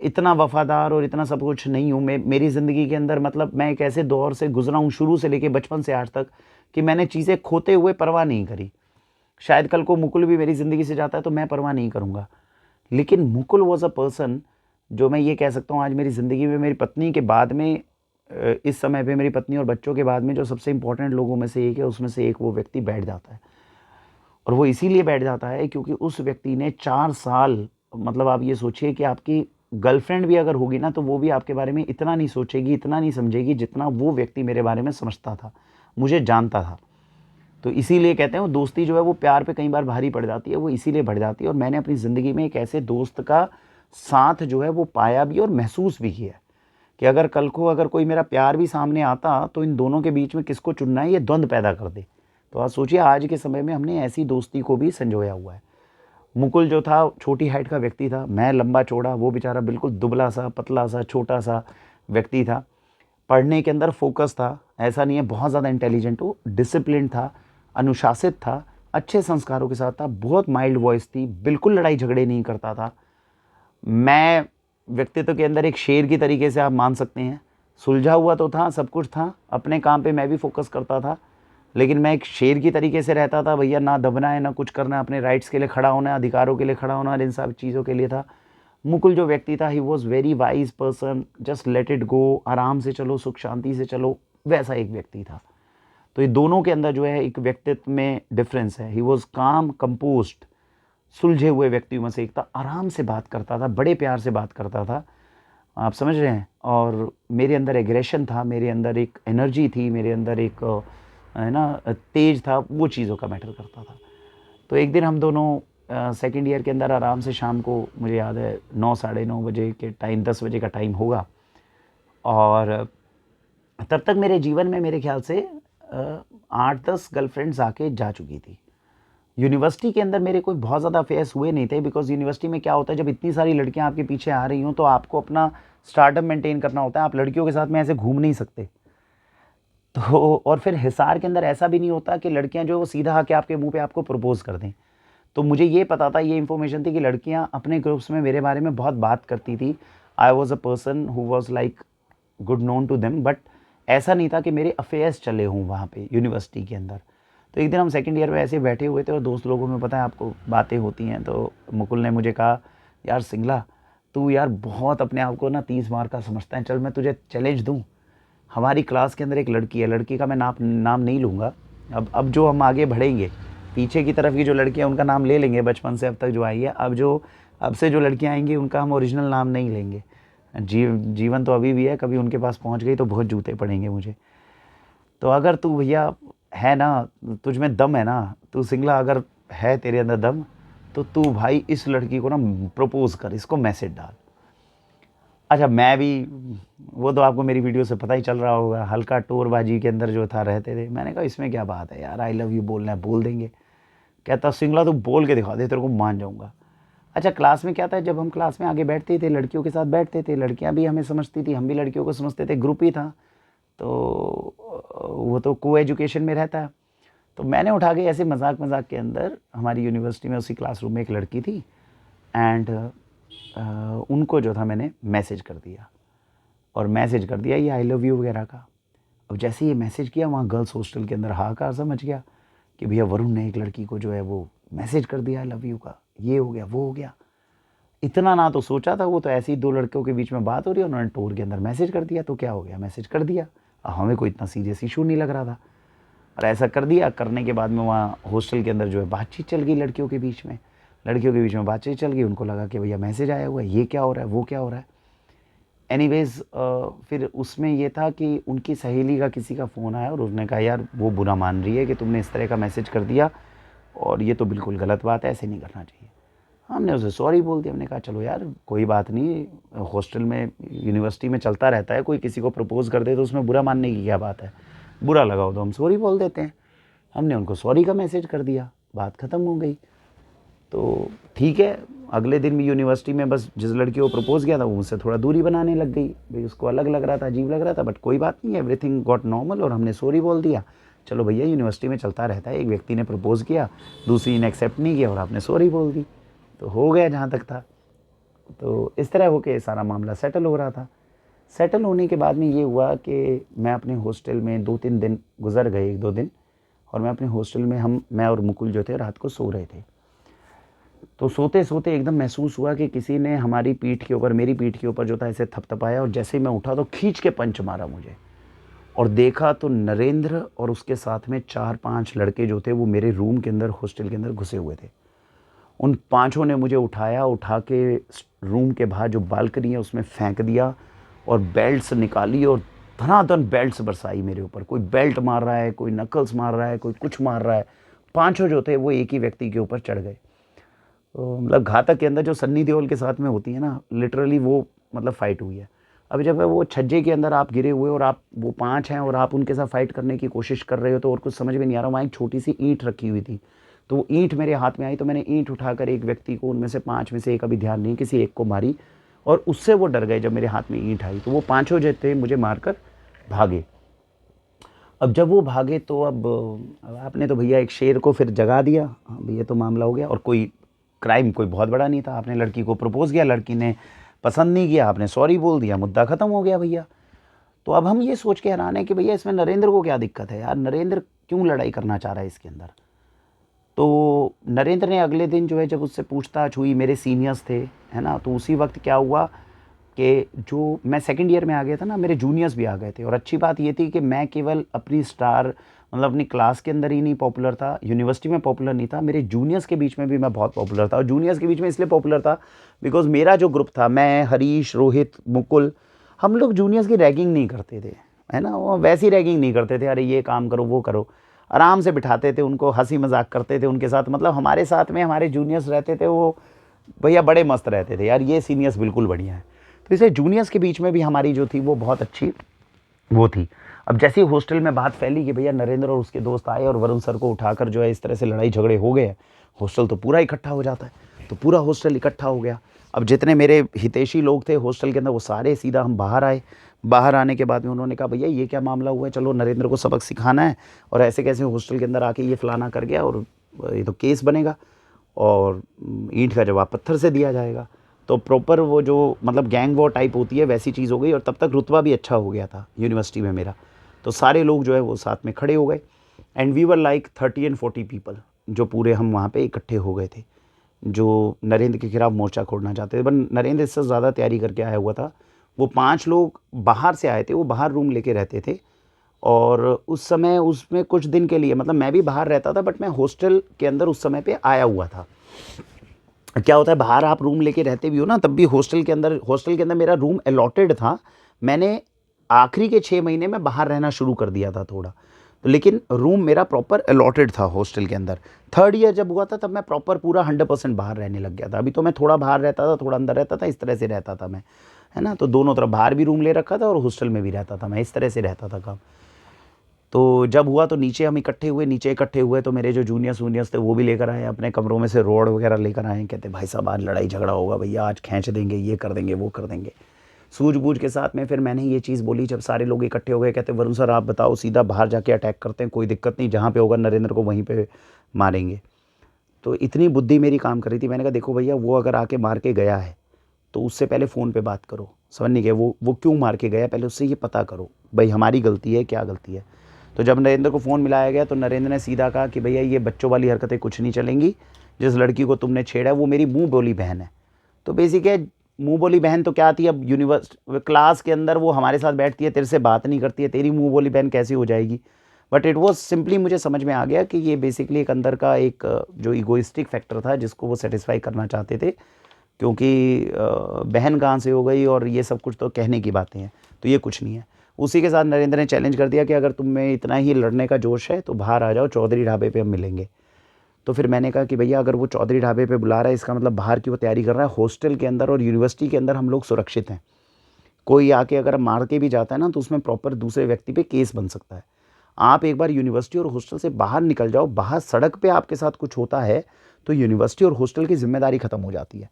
इतना वफादार और इतना सब कुछ नहीं हूँ। मैं मेरी ज़िंदगी के अंदर, मतलब मैं एक ऐसे दौर से गुजरा हूँ शुरू से लेके बचपन से आज तक, कि मैंने चीज़ें खोते हुए परवाह नहीं करी। शायद कल को मुकुल भी मेरी ज़िंदगी से जाता है तो मैं परवाह नहीं करूँगा। लेकिन मुकुल वॉज अ पर्सन, जो मैं ये कह सकता हूँ आज मेरी ज़िंदगी में मेरी पत्नी के बाद में, इस समय पे मेरी पत्नी और बच्चों के बाद में जो सबसे इम्पोर्टेंट लोगों में से एक है, उसमें से एक वो व्यक्ति बैठ जाता है। और वो इसीलिए बैठ जाता है क्योंकि उस व्यक्ति ने 4 साल, मतलब आप ये सोचिए कि आपकी गर्लफ्रेंड भी अगर होगी ना, तो वो भी आपके बारे में इतना नहीं सोचेगी, इतना नहीं समझेगी जितना वो व्यक्ति मेरे बारे में समझता था, मुझे जानता था। तो इसीलिए कहते हैं वो दोस्ती जो है वो प्यार पे कई बार भारी पड़ जाती है, वो इसीलिए बढ़ जाती है। और मैंने अपनी ज़िंदगी में एक ऐसे दोस्त का साथ जो है वो पाया भी और महसूस भी किया है कि अगर कल को अगर कोई मेरा प्यार भी सामने आता तो इन दोनों के बीच में किसको चुनना है, ये द्वंद्व पैदा कर दे। तो आप सोचिए आज के समय में हमने ऐसी दोस्ती को भी संजोया हुआ है। मुकुल जो था छोटी हाइट का व्यक्ति था, मैं लंबा चौड़ा, वो बेचारा बिल्कुल दुबला सा पतला सा छोटा सा व्यक्ति था। पढ़ने के अंदर फोकस था, ऐसा नहीं है बहुत ज़्यादा इंटेलिजेंट हो, डिसिप्लिन था, अनुशासित था, अच्छे संस्कारों के साथ था, बहुत माइल्ड वॉइस थी, बिल्कुल लड़ाई झगड़े नहीं करता था। मैं व्यक्तित्व के अंदर एक शेर की तरीके से आप मान सकते हैं, सुलझा हुआ तो था, सब कुछ था, अपने काम पे मैं भी फोकस करता था, लेकिन मैं एक शेर की तरीके से रहता था, भैया ना दबना है ना कुछ करना है, अपने राइट्स के लिए खड़ा होना है, अधिकारों के लिए खड़ा होना है, इन सब चीज़ों के लिए था। मुकुल जो व्यक्ति था, he was very wise person, just let it go, आराम से चलो, सुख शांति से चलो, वैसा एक व्यक्ति था। तो ये दोनों के अंदर जो है एक व्यक्तित्व में डिफरेंस है। ही वॉज काम कंपोज्ड, सुलझे हुए व्यक्तियों में से एक था, आराम से बात करता था, बड़े प्यार से बात करता था, आप समझ रहे हैं। और मेरे अंदर एग्रेशन था, मेरे अंदर एक एनर्जी थी, मेरे अंदर एक है ना तेज था, वो चीज़ों का मैटर करता था। तो एक दिन हम दोनों सेकेंड ईयर के अंदर आराम से शाम को, मुझे याद है 9 साढ़े 9 बजे के टाइम, 10 बजे का टाइम होगा, और तब तक मेरे जीवन में मेरे ख्याल से 8-10 गर्लफ्रेंड्स आके जा चुकी थी। यूनिवर्सिटी के अंदर मेरे कोई बहुत ज़्यादा अफेयर्स हुए नहीं थे, बिकॉज यूनिवर्सिटी में क्या होता है, जब इतनी सारी लड़कियां आपके पीछे आ रही हों तो आपको अपना स्टार्टअप मेंटेन करना होता है, आप लड़कियों के साथ में ऐसे घूम नहीं सकते। तो और फिर हिसार के अंदर ऐसा भी नहीं होता कि लड़कियां जो वो सीधा आके आपके मुंह पे आपको प्रपोज कर दें। तो मुझे ये पता था, ये इन्फॉर्मेशन थी कि लड़कियां अपने ग्रुप्स में मेरे बारे में बहुत बात करती थी। I was a person who was like good known to them, but ऐसा नहीं था कि मेरे अफेयर्स चले हों वहाँ पे यूनिवर्सिटी के अंदर। तो एक दिन हम सेकंड ईयर में ऐसे बैठे हुए थे और दोस्त लोगों में पता है आपको बातें होती हैं, तो मुकुल ने मुझे कहा, यार सिंगला, तू यार बहुत अपने आप को ना 30 मार का समझता है, चल मैं तुझे चैलेंज दूँ। हमारी क्लास के अंदर एक लड़की है, लड़की का मैं नाम नहीं लूँगा। अब जो हम आगे बढ़ेंगे, पीछे की तरफ की जो लड़कियाँ उनका नाम ले लेंगे, बचपन से अब तक जो आई है, अब से जो लड़कियाँ आएंगी उनका हम ओरिजिनल नाम नहीं लेंगे। जीवन तो अभी भी है, कभी उनके पास पहुँच गई तो बहुत जूते पड़ेंगे मुझे। तो अगर तू भैया है ना, तुझ में दम है ना, तू सिंगला अगर है तेरे अंदर दम, तो तू भाई इस लड़की को ना प्रपोज कर, इसको मैसेज डाल। अच्छा, मैं भी, वो तो आपको मेरी वीडियो से पता ही चल रहा होगा, हल्का टोरबाजी के अंदर जो था रहते थे। मैंने कहा इसमें क्या बात है यार, आई लव यू बोलना है बोल देंगे। कहता सिंगला तू बोल के दिखा दे, तेरे को मान जाऊंगा। अच्छा, क्लास में क्या था, जब हम क्लास में आगे बैठते थे, लड़कियों के साथ बैठते थे, लड़कियां भी हमें समझती थी, हम भी लड़कियों को समझते थे, ग्रुप ही था, तो वो तो को एजुकेशन में रहता है। तो मैंने उठा के ऐसे मजाक मजाक के अंदर, हमारी यूनिवर्सिटी में उसी क्लासरूम में एक लड़की थी, एंड उनको जो था मैंने मैसेज कर दिया, और मैसेज कर दिया ये आई लव यू वगैरह का। अब जैसे ये मैसेज किया, वहाँ गर्ल्स हॉस्टल के अंदर हाहाकार समझ गया कि भैया वरुण ने एक लड़की को जो है वो मैसेज कर दिया आई लव यू का, ये हो गया वो हो गया। इतना ना तो सोचा था, वो तो ऐसे ही दो लड़कों के बीच में बात हो रही है, उन्होंने टूर के अंदर मैसेज कर दिया, तो क्या हो गया, मैसेज कर दिया। अब हमें कोई इतना सीरियस इशू नहीं लग रहा था, और ऐसा कर दिया। करने के बाद में वहाँ हॉस्टल के अंदर जो है बातचीत चल गई लड़कियों के बीच में, बातचीत चल गई। उनको लगा कि भैया मैसेज आया हुआ है, ये क्या हो रहा है वो क्या हो रहा है। एनीवेज फिर उसमें ये था कि उनकी सहेली का किसी का फ़ोन आया और उसने कहा यार वो बुरा मान रही है कि तुमने इस तरह का मैसेज कर दिया, और ये तो बिल्कुल गलत बात है, ऐसे नहीं करना चाहिए। हमने उसे सॉरी बोल दिया। हमने कहा चलो यार कोई बात नहीं, हॉस्टल में यूनिवर्सिटी में चलता रहता है, कोई किसी को प्रपोज़ कर दे तो उसमें बुरा मानने की क्या बात है, बुरा लगा हो तो हम सॉरी बोल देते हैं। हमने उनको सॉरी का मैसेज कर दिया, बात ख़त्म हो गई। तो ठीक है, अगले दिन भी यूनिवर्सिटी में बस जिस लड़की को प्रपोज़ किया था वो मुझसे थोड़ा दूरी बनाने लग गई भाई, उसको अलग लग रहा था, अजीब लग रहा था, बट कोई बात नहीं, एवरीथिंग गॉट नॉर्मल और हमने सॉरी बोल दिया। चलो भैया यूनिवर्सिटी में चलता रहता है, एक व्यक्ति ने प्रपोज़ किया, दूसरी ने एक्सेप्ट नहीं किया और आपने सॉरी बोल दी, तो हो गया जहाँ तक था। तो इस तरह होके सारा मामला सेटल हो रहा था। सेटल होने के बाद में ये हुआ कि मैं अपने हॉस्टल में 2-3 दिन गुजर गए, 1-2 दिन, और मैं अपने हॉस्टल में मैं और मुकुल जो थे रात को सो रहे थे। तो सोते सोते एकदम महसूस हुआ कि किसी ने हमारी पीठ के ऊपर, मेरी पीठ के ऊपर जो था ऐसे थपथपाया, और जैसे ही मैं उठा तो खींच के पंच मारा मुझे, और देखा तो नरेंद्र और उसके साथ में 4-5 लड़के जो थे वो मेरे रूम के अंदर, हॉस्टल के अंदर घुसे हुए थे। उन पांचों ने मुझे उठा के रूम के बाहर जो बालकनी है उसमें फेंक दिया, और बेल्ट्स निकाली और धनाधन बेल्ट्स बरसाई मेरे ऊपर। कोई बेल्ट मार रहा है, कोई नकल्स मार रहा है, कोई कुछ मार रहा है। पांचों जो थे वो एक ही व्यक्ति के ऊपर चढ़ गए। तो मतलब घातक के अंदर जो सन्नी देओल के साथ में होती है ना, लिटरली वो मतलब फाइट हुई है। अब जब वो छज्जे के अंदर आप गिरे हुए और आप वो 5 हैं और आप उनके साथ फाइट करने की कोशिश कर रहे हो, तो और कुछ समझ में नहीं आ रहा। वहाँ एक छोटी सी ईंट रखी हुई थी, तो वो ईंट मेरे हाथ में आई, तो मैंने ईंट उठाकर एक व्यक्ति को, उनमें से 5 में से एक, अभी ध्यान नहीं, किसी एक को मारी, और उससे वो डर गए जब मेरे हाथ में ईंट आई। तो वो पाँचों जो थे मुझे मारकर भागे। अब जब वो भागे तो अब आपने तो भैया एक शेर को फिर जगा दिया। हाँ भैया, तो मामला हो गया, और कोई क्राइम कोई बहुत बड़ा नहीं था। आपने लड़की को प्रपोज़ किया, लड़की ने पसंद नहीं किया, आपने सॉरी बोल दिया, मुद्दा ख़त्म हो गया भैया। तो अब हम ये सोच के हैरान है कि भैया इसमें नरेंद्र को क्या दिक्कत है यार, नरेंद्र क्यों लड़ाई करना चाह रहा है इसके अंदर। तो नरेंद्र ने अगले दिन जो है जब उससे पूछताछ हुई, मेरे सीनियर्स थे, है ना, तो उसी वक्त क्या हुआ कि जो मैं सेकंड ईयर में आ गया था ना, मेरे जूनियर्स भी आ गए थे। और अच्छी बात ये थी कि मैं केवल अपनी स्टार, मतलब अपनी क्लास के अंदर ही नहीं पॉपुलर था, यूनिवर्सिटी में पॉपुलर नहीं था, मेरे जूनियर्स के बीच में भी मैं बहुत पॉपुलर था। और जूनियर्स के बीच में इसलिए पॉपुलर था बिकॉज मेरा जो ग्रुप था, मैं, हरीश, रोहित, मुकुल, हम लोग जूनियर्स की रैगिंग नहीं करते थे, है ना, वो वैसी रैगिंग नहीं करते थे, अरे ये काम करो वो करो, आराम से बिठाते थे उनको, हंसी मजाक करते थे उनके साथ। मतलब हमारे साथ में हमारे जूनियर्स रहते थे, वो भैया बड़े मस्त रहते थे यार, ये सीनियर्स बिल्कुल बढ़िया है। तो इसे जूनियर्स के बीच में भी हमारी जो थी वो बहुत अच्छी वो थी। अब जैसे ही हॉस्टल में बात फैली कि भैया नरेंद्र और उसके दोस्त आए और वरुण सर को उठाकर जो है इस तरह से लड़ाई झगड़े हो गए, हॉस्टल तो पूरा इकट्ठा हो जाता है, तो पूरा हॉस्टल इकट्ठा हो गया। अब जितने मेरे हितैषी लोग थे हॉस्टल के अंदर वो सारे सीधा हम बाहर आए। बाहर आने के बाद में उन्होंने कहा भैया ये क्या मामला हुआ है, चलो नरेंद्र को सबक सिखाना है, और ऐसे कैसे हॉस्टल के अंदर आके ये फलाना कर गया, और ये तो केस बनेगा और ईंट का जवाब पत्थर से दिया जाएगा। तो प्रॉपर वो जो मतलब गैंग वॉर टाइप होती है वैसी चीज़ हो गई। और तब तक रुतबा भी अच्छा हो गया था यूनिवर्सिटी में मेरा, तो सारे लोग जो है वो साथ में खड़े हो गए, and we were like 30 and 40 people, जो पूरे हम वहाँ पे इकट्ठे हो गए थे, जो नरेंद्र के खिलाफ मोर्चा खोलना चाहते थे। पर नरेंद्र इससे ज़्यादा तैयारी करके आया हुआ था। वो 5 लोग बाहर से आए थे, वो बाहर रूम लेके रहते थे, और उस समय उसमें कुछ दिन के लिए, मतलब मैं भी बाहर रहता था बट मैं हॉस्टल के अंदर उस समय पे आया हुआ था। क्या होता है, बाहर आप रूम लेके रहते भी हो ना, तब भी हॉस्टल के अंदर मेरा रूम अलॉटेड था। मैंने आखिरी के 6 महीने में बाहर रहना शुरू कर दिया था थोड़ा, तो लेकिन रूम मेरा प्रॉपर अलॉटेड था हॉस्टल के अंदर। थर्ड ईयर जब हुआ था तब मैं प्रॉपर पूरा 100% बाहर रहने लग गया था। अभी तो मैं थोड़ा बाहर रहता था, थोड़ा अंदर रहता था, इस तरह से रहता था मैं, है ना। तो दोनों तरफ बाहर भी रूम ले रखा था और हॉस्टल में भी रहता था मैं, इस तरह से रहता था काम। तो जब हुआ तो नीचे हम नीचे इकट्ठे हुए, तो मेरे जो जूनियर्स थे वो भी लेकर आए अपने कमरों में से, रोड वगैरह लेकर आए। कहते भाई साहब आज लड़ाई झगड़ा होगा भैया, आज खींच देंगे, ये कर देंगे वो कर देंगे, सूझबूझ के साथ में। फिर मैंने ये चीज़ बोली जब सारे लोग इकट्ठे हो गए, कहते वरुण सर आप बताओ, सीधा बाहर जाके अटैक करते हैं, कोई दिक्कत नहीं, जहाँ पे होगा नरेंद्र को वहीं पे मारेंगे। तो इतनी बुद्धि मेरी काम कर रही थी। मैंने कहा देखो भैया, वो अगर आके मार के गया है तो उससे पहले फ़ोन पे बात करो, समझ नहीं गया वो क्यों मार के गया, पहले उससे ये पता करो भाई हमारी गलती है क्या गलती है। तो जब नरेंद्र को फ़ोन मिलाया गया तो नरेंद्र ने सीधा कहा कि भैया ये बच्चों वाली हरकतें कुछ नहीं चलेंगी, जिस लड़की को तुमने छेड़ा है वो मेरी मुँह बोली बहन है। तो बेसिक है, मुँह बोली बहन तो क्या आती है, अब क्लास के अंदर वो हमारे साथ बैठती है, तेरे से बात नहीं करती है, तेरी मुँह बोली बहन कैसी हो जाएगी। बट इट वॉज सिंपली, मुझे समझ में आ गया कि ये बेसिकली एक अंदर का एक जो इगोइस्टिक फैक्टर था जिसको वो सेटिस्फाई करना चाहते थे, क्योंकि बहन कहाँ से हो गई और ये सब कुछ तो कहने की बातें हैं, तो ये कुछ नहीं है। उसी के साथ नरेंद्र ने चैलेंज कर दिया कि अगर तुम में इतना ही लड़ने का जोश है तो बाहर आ जाओ, चौधरी ढाबे पे हम मिलेंगे। तो फिर मैंने कहा कि भैया अगर वो चौधरी ढाबे पे बुला रहा है, इसका मतलब बाहर की वो तैयारी कर रहा है। हॉस्टल के अंदर और यूनिवर्सिटी के अंदर हम लोग सुरक्षित हैं। कोई आके अगर मार के भी जाता है ना, तो उसमें प्रॉपर दूसरे व्यक्ति पे केस बन सकता है। आप एक बार यूनिवर्सिटी और हॉस्टल से बाहर निकल जाओ, बाहर सड़क पे आपके साथ कुछ होता है तो यूनिवर्सिटी और हॉस्टल की जिम्मेदारी खत्म हो जाती है।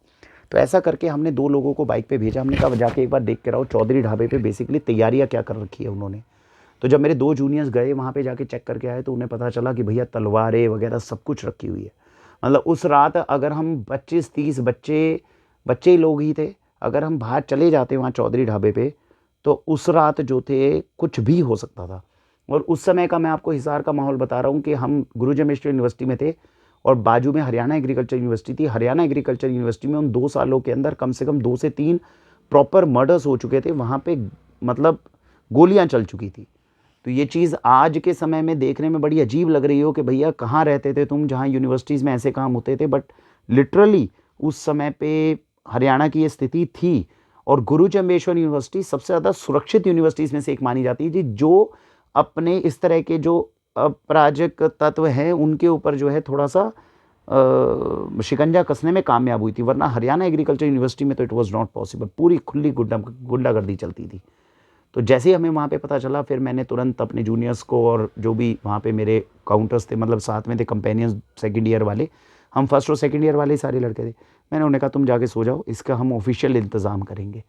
तो ऐसा करके हमने 2 लोगों को बाइक पे भेजा। हमने कहा जाके एक बार देख के आओ चौधरी ढाबे पे बेसिकली तैयारियाँ क्या कर रखी है उन्होंने। तो जब मेरे 2 जूनियर्स गए वहाँ पे, जाके चेक करके आए, तो उन्हें पता चला कि भैया तलवारें वगैरह सब कुछ रखी हुई है। मतलब उस रात अगर हम 25-30 बच्चे बच्चे ही लोग ही थे, अगर हम बाहर चले जाते वहाँ चौधरी ढाबे पे, तो उस रात जो थे कुछ भी हो सकता था। और उस समय का मैं आपको हिसार का माहौल बता रहा हूँ कि हम गुरु जमेश्वर यूनिवर्सिटी में थे और बाजू में हरियाणा एग्रीकल्चर यूनिवर्सिटी थी। हरियाणा एग्रीकल्चर यूनिवर्सिटी में उन 2 सालों के अंदर कम से कम 2 से 3 प्रॉपर मर्डर्स हो चुके थे। वहाँ पे मतलब गोलियाँ चल चुकी थी। तो ये चीज़ आज के समय में देखने में बड़ी अजीब लग रही हो कि भैया कहाँ रहते थे तुम, जहाँ यूनिवर्सिटीज़ में ऐसे काम होते थे। बट लिटरली उस समय पे हरियाणा की ये स्थिति थी। और गुरु जम्बेश्वर यूनिवर्सिटी सबसे ज़्यादा सुरक्षित यूनिवर्सिटीज़ में से एक मानी जाती है जी, जो अपने इस तरह के जो अपराजिक तत्व हैं उनके ऊपर जो है थोड़ा सा शिकंजा कसने में कामयाब हुई थी। वरना हरियाणा एग्रीकल्चर यूनिवर्सिटी में तो इट वाज नॉट पॉसिबल, पूरी खुली गुंडागर्दी चलती थी। तो जैसे ही हमें वहाँ पे पता चला, फिर मैंने तुरंत अपने जूनियर्स को और जो भी वहाँ पे मेरे काउंटर्स थे, मतलब साथ में थे कंपेनियंस सेकंड ईयर वाले, हम फर्स्ट और सेकंड ईयर वाले सारे लड़के थे, मैंने उन्हें कहा तुम जाके सो जाओ, इसका हम ऑफिशियल इंतज़ाम करेंगे।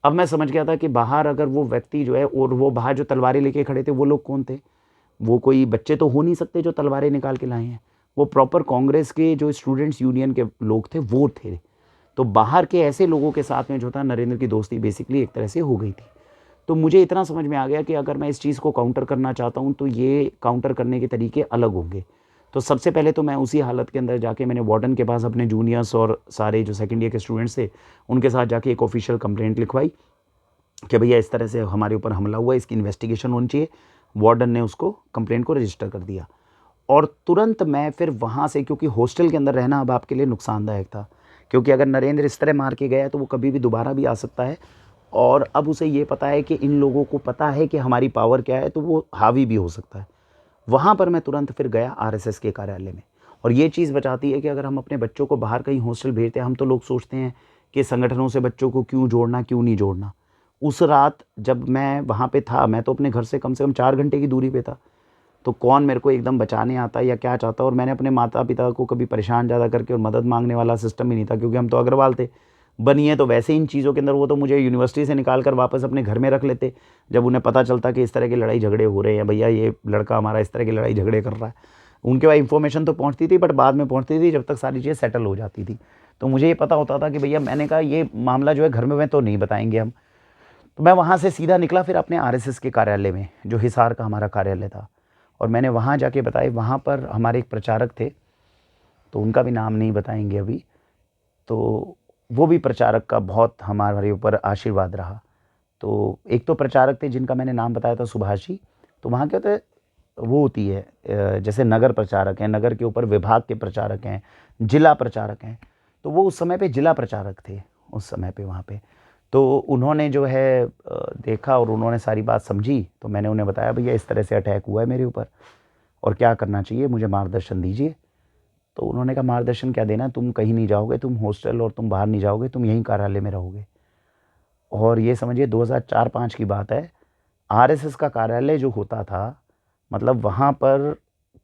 अब मैं समझ गया था कि बाहर अगर वो व्यक्ति जो है, और वो बाहर जो तलवारें लेके खड़े थे वो लोग कौन थे। वो कोई बच्चे तो हो नहीं सकते जो तलवारें निकाल के लाए हैं। वो प्रॉपर कांग्रेस के जो स्टूडेंट्स यूनियन के लोग थे वो थे। तो बाहर के ऐसे लोगों के साथ में जो था नरेंद्र की दोस्ती बेसिकली एक तरह से हो गई थी। तो मुझे इतना समझ में आ गया कि अगर मैं इस चीज़ को काउंटर करना चाहता हूँ तो ये काउंटर करने के तरीके अलग होंगे। तो सबसे पहले तो मैं उसी हालत के अंदर जाके मैंने वार्डन के पास अपने जूनियर्स और सारे जो सेकंड ईयर के स्टूडेंट्स थे उनके साथ जाके एक ऑफिशियल कंप्लेंट लिखवाई कि भैया इस तरह से हमारे ऊपर हमला हुआ है, इसकी इन्वेस्टिगेशन होनी चाहिए। वार्डन ने उसको कंप्लेंट को रजिस्टर कर दिया। और तुरंत मैं फिर वहाँ से, क्योंकि हॉस्टल के अंदर रहना अब आपके लिए नुकसानदायक था, क्योंकि अगर नरेंद्र इस तरह मार के गया है तो वो कभी भी दोबारा भी आ सकता है। और अब उसे ये पता है कि इन लोगों को पता है कि हमारी पावर क्या है, तो वो हावी भी हो सकता है। वहाँ पर मैं तुरंत फिर गया आरएसएस के कार्यालय में। और ये चीज़ बचाती है कि अगर हम अपने बच्चों को बाहर कहीं हॉस्टल भेजते हैं, हम तो लोग सोचते हैं कि संगठनों से बच्चों को क्यों जोड़ना, क्यों नहीं जोड़ना। उस रात जब मैं वहाँ पे था, मैं तो अपने घर से कम 4 घंटे की दूरी पे था। तो कौन मेरे को एकदम बचाने आता या क्या चाहता। और मैंने अपने माता पिता को कभी परेशान ज़्यादा करके और मदद मांगने वाला सिस्टम ही नहीं था, क्योंकि हम तो अग्रवाल थे। बनिए तो वैसे इन चीज़ों के अंदर वो तो मुझे यूनिवर्सिटी से निकाल कर वापस अपने घर में रख लेते जब उन्हें पता चलता कि इस तरह के लड़ाई झगड़े हो रहे हैं, भैया ये लड़का हमारा इस तरह की लड़ाई झगड़े कर रहा है। उनके पास इन्फॉर्मेशन तो पहुँचती थी, बट बाद में पहुँचती थी जब तक सारी चीज़ें सेटल हो जाती थी। तो मुझे ये पता होता था कि भैया, मैंने कहा ये मामला जो है घर में तो नहीं बताएंगे हम। तो मैं वहाँ से सीधा निकला फिर अपने आरएसएस के कार्यालय में, जो हिसार का हमारा कार्यालय था। और मैंने वहाँ जाके बताए, वहाँ पर हमारे एक प्रचारक थे, तो उनका भी नाम नहीं बताएंगे अभी। तो वो भी प्रचारक का बहुत हमारे ऊपर आशीर्वाद रहा। तो एक तो प्रचारक थे जिनका मैंने नाम बताया था, सुभाष जी। तो वहाँ क्या होता है, वो होती है जैसे नगर प्रचारक हैं, नगर के ऊपर विभाग के प्रचारक हैं, जिला प्रचारक हैं। तो वो उस समय पे जिला प्रचारक थे उस समय पे वहाँ पे। तो उन्होंने जो है देखा और उन्होंने सारी बात समझी। तो मैंने उन्हें बताया, भैया इस तरह से अटैक हुआ है मेरे ऊपर और क्या करना चाहिए, मुझे मार्गदर्शन दीजिए। तो उन्होंने कहा, मार्गदर्शन क्या देना, तुम कहीं नहीं जाओगे, तुम हॉस्टल और तुम बाहर नहीं जाओगे, तुम यहीं कार्यालय में रहोगे। और ये समझिए 2004-05 की बात है। आरएसएस का कार्यालय जो होता था, मतलब वहाँ पर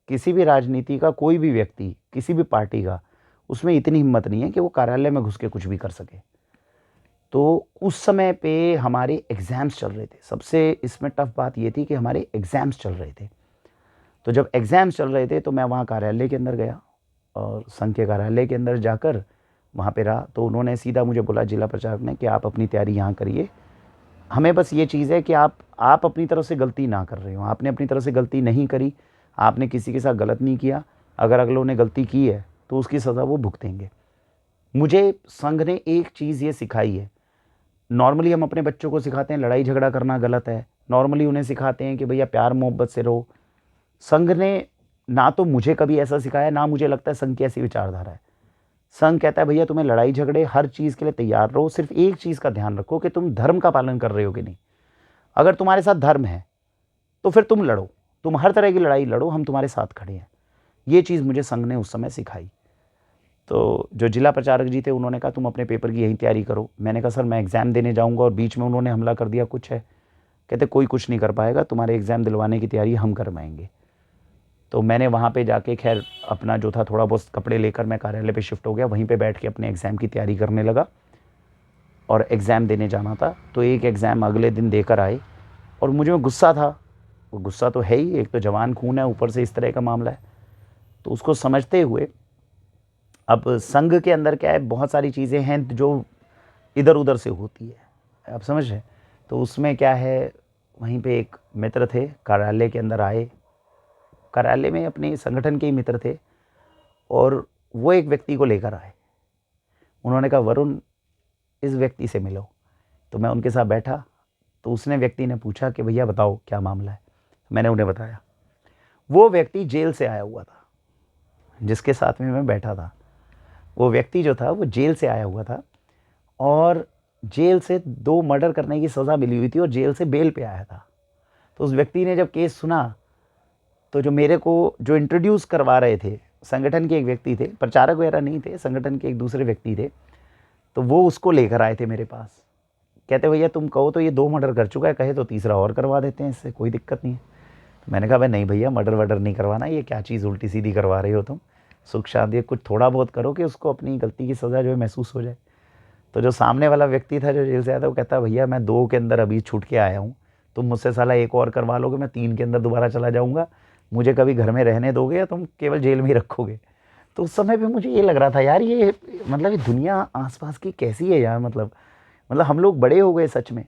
किसी भी राजनीति का कोई भी व्यक्ति, किसी भी पार्टी का, उसमें इतनी हिम्मत नहीं है कि वो कार्यालय में घुस के कुछ भी कर सके। तो उस समय पे हमारे एग्ज़ाम्स चल रहे थे। सबसे इसमें टफ बात ये थी कि हमारे एग्ज़ाम्स चल रहे थे। तो जब एग्ज़ाम्स चल रहे थे तो मैं वहाँ कार्यालय के अंदर गया और संघ के कार्यालय के अंदर जाकर वहाँ पे रहा। तो उन्होंने सीधा मुझे बोला, जिला प्रचारक ने, कि आप अपनी तैयारी यहाँ करिए, हमें बस ये चीज़ है कि आप अपनी तरफ से गलती ना कर रहे हो। आपने अपनी तरफ से गलती नहीं करी, आपने किसी के साथ गलत नहीं किया। अगर अगलों ने गलती की है तो उसकी सज़ा वो भुगतेंगे। मुझे संघ ने एक चीज़ ये सिखाई है। नॉर्मली हम अपने बच्चों को सिखाते हैं लड़ाई झगड़ा करना गलत है, नॉर्मली उन्हें सिखाते हैं कि भैया प्यार मोहब्बत से रहो। संघ ने ना तो मुझे कभी ऐसा सिखाया, ना मुझे लगता है संघ की ऐसी विचारधारा है। संघ कहता है, भैया तुम्हें लड़ाई झगड़े हर चीज़ के लिए तैयार रहो, सिर्फ एक चीज़ का ध्यान रखो कि तुम धर्म का पालन कर रहे हो कि नहीं। अगर तुम्हारे साथ धर्म है तो फिर तुम लड़ो, तुम हर तरह की लड़ाई लड़ो, हम तुम्हारे साथ खड़े हैं। ये चीज़ मुझे संघ ने उस समय सिखाई। तो जो जिला प्रचारक जी थे उन्होंने कहा तुम अपने पेपर की यहीं तैयारी करो। मैंने कहा सर मैं एग्ज़ाम देने जाऊँगा, और बीच में उन्होंने हमला कर दिया कुछ है। कहते कोई कुछ नहीं कर पाएगा, तुम्हारे एग्ज़ाम दिलवाने की तैयारी हम करवाएंगे। तो मैंने वहाँ पे जाके खैर अपना जो था थोड़ा बहुत कपड़े लेकर मैं कार्यालय पे शिफ्ट हो गया, वहीं पे बैठ के अपने एग्ज़ाम की तैयारी करने लगा और एग्ज़ाम देने जाना था। तो एक एग्ज़ाम अगले दिन देकर आए और मुझे में गुस्सा था। वो गुस्सा तो है ही, एक तो जवान खून है, ऊपर से इस तरह का मामला है। तो उसको समझते हुए अब संघ के अंदर क्या है, बहुत सारी चीज़ें हैं जो इधर उधर से होती है, आप समझ रहे। तो उसमें क्या है, वहीं पे एक मित्र थे कार्यालय के अंदर आए, कार्यालय में अपने संगठन के ही मित्र थे, और वो एक व्यक्ति को लेकर आए। उन्होंने कहा वरुण इस व्यक्ति से मिलो। तो मैं उनके साथ बैठा, तो उसने व्यक्ति ने पूछा कि भैया बताओ क्या मामला है। मैंने उन्हें बताया। वो व्यक्ति जेल से आया हुआ था, जिसके साथ में मैं बैठा था। वो व्यक्ति जो था वो जेल से आया हुआ था, और जेल से 2 मर्डर करने की सज़ा मिली हुई थी, और जेल से बेल पे आया था। तो उस व्यक्ति ने जब केस सुना, तो जो मेरे को जो इंट्रोड्यूस करवा रहे थे, संगठन के एक व्यक्ति थे, प्रचारक वगैरह नहीं थे, संगठन के एक दूसरे व्यक्ति थे, तो वो उसको लेकर आए थे मेरे पास। कहते भैया तुम कहो तो ये 2 मर्डर कर चुका है, कहे तो तीसरा और करवा देते हैं, इससे कोई दिक्कत नहीं है। तो मैंने कहा भाई नहीं भैया, मर्डर वर्डर नहीं करवाना, ये क्या चीज़ उल्टी सीधी करवा रहे हो तुम, सुख शांति कुछ थोड़ा बहुत करो कि उसको अपनी गलती की सज़ा जो है महसूस हो जाए। तो जो सामने वाला व्यक्ति था जो जेल से आया था, वो कहता भैया मैं 2 के अंदर अभी छूट के आया हूँ, तुम मुझसे साला 1 और करवा लोगे, मैं 3 के अंदर दोबारा चला जाऊँगा, मुझे कभी घर में रहने दोगे या तुम केवल जेल में ही रखोगे। तो उस समय पे मुझे ये लग रहा था यार, ये मतलब ये दुनिया आसपास की कैसी है यार, मतलब हम लोग बड़े हो गए सच में।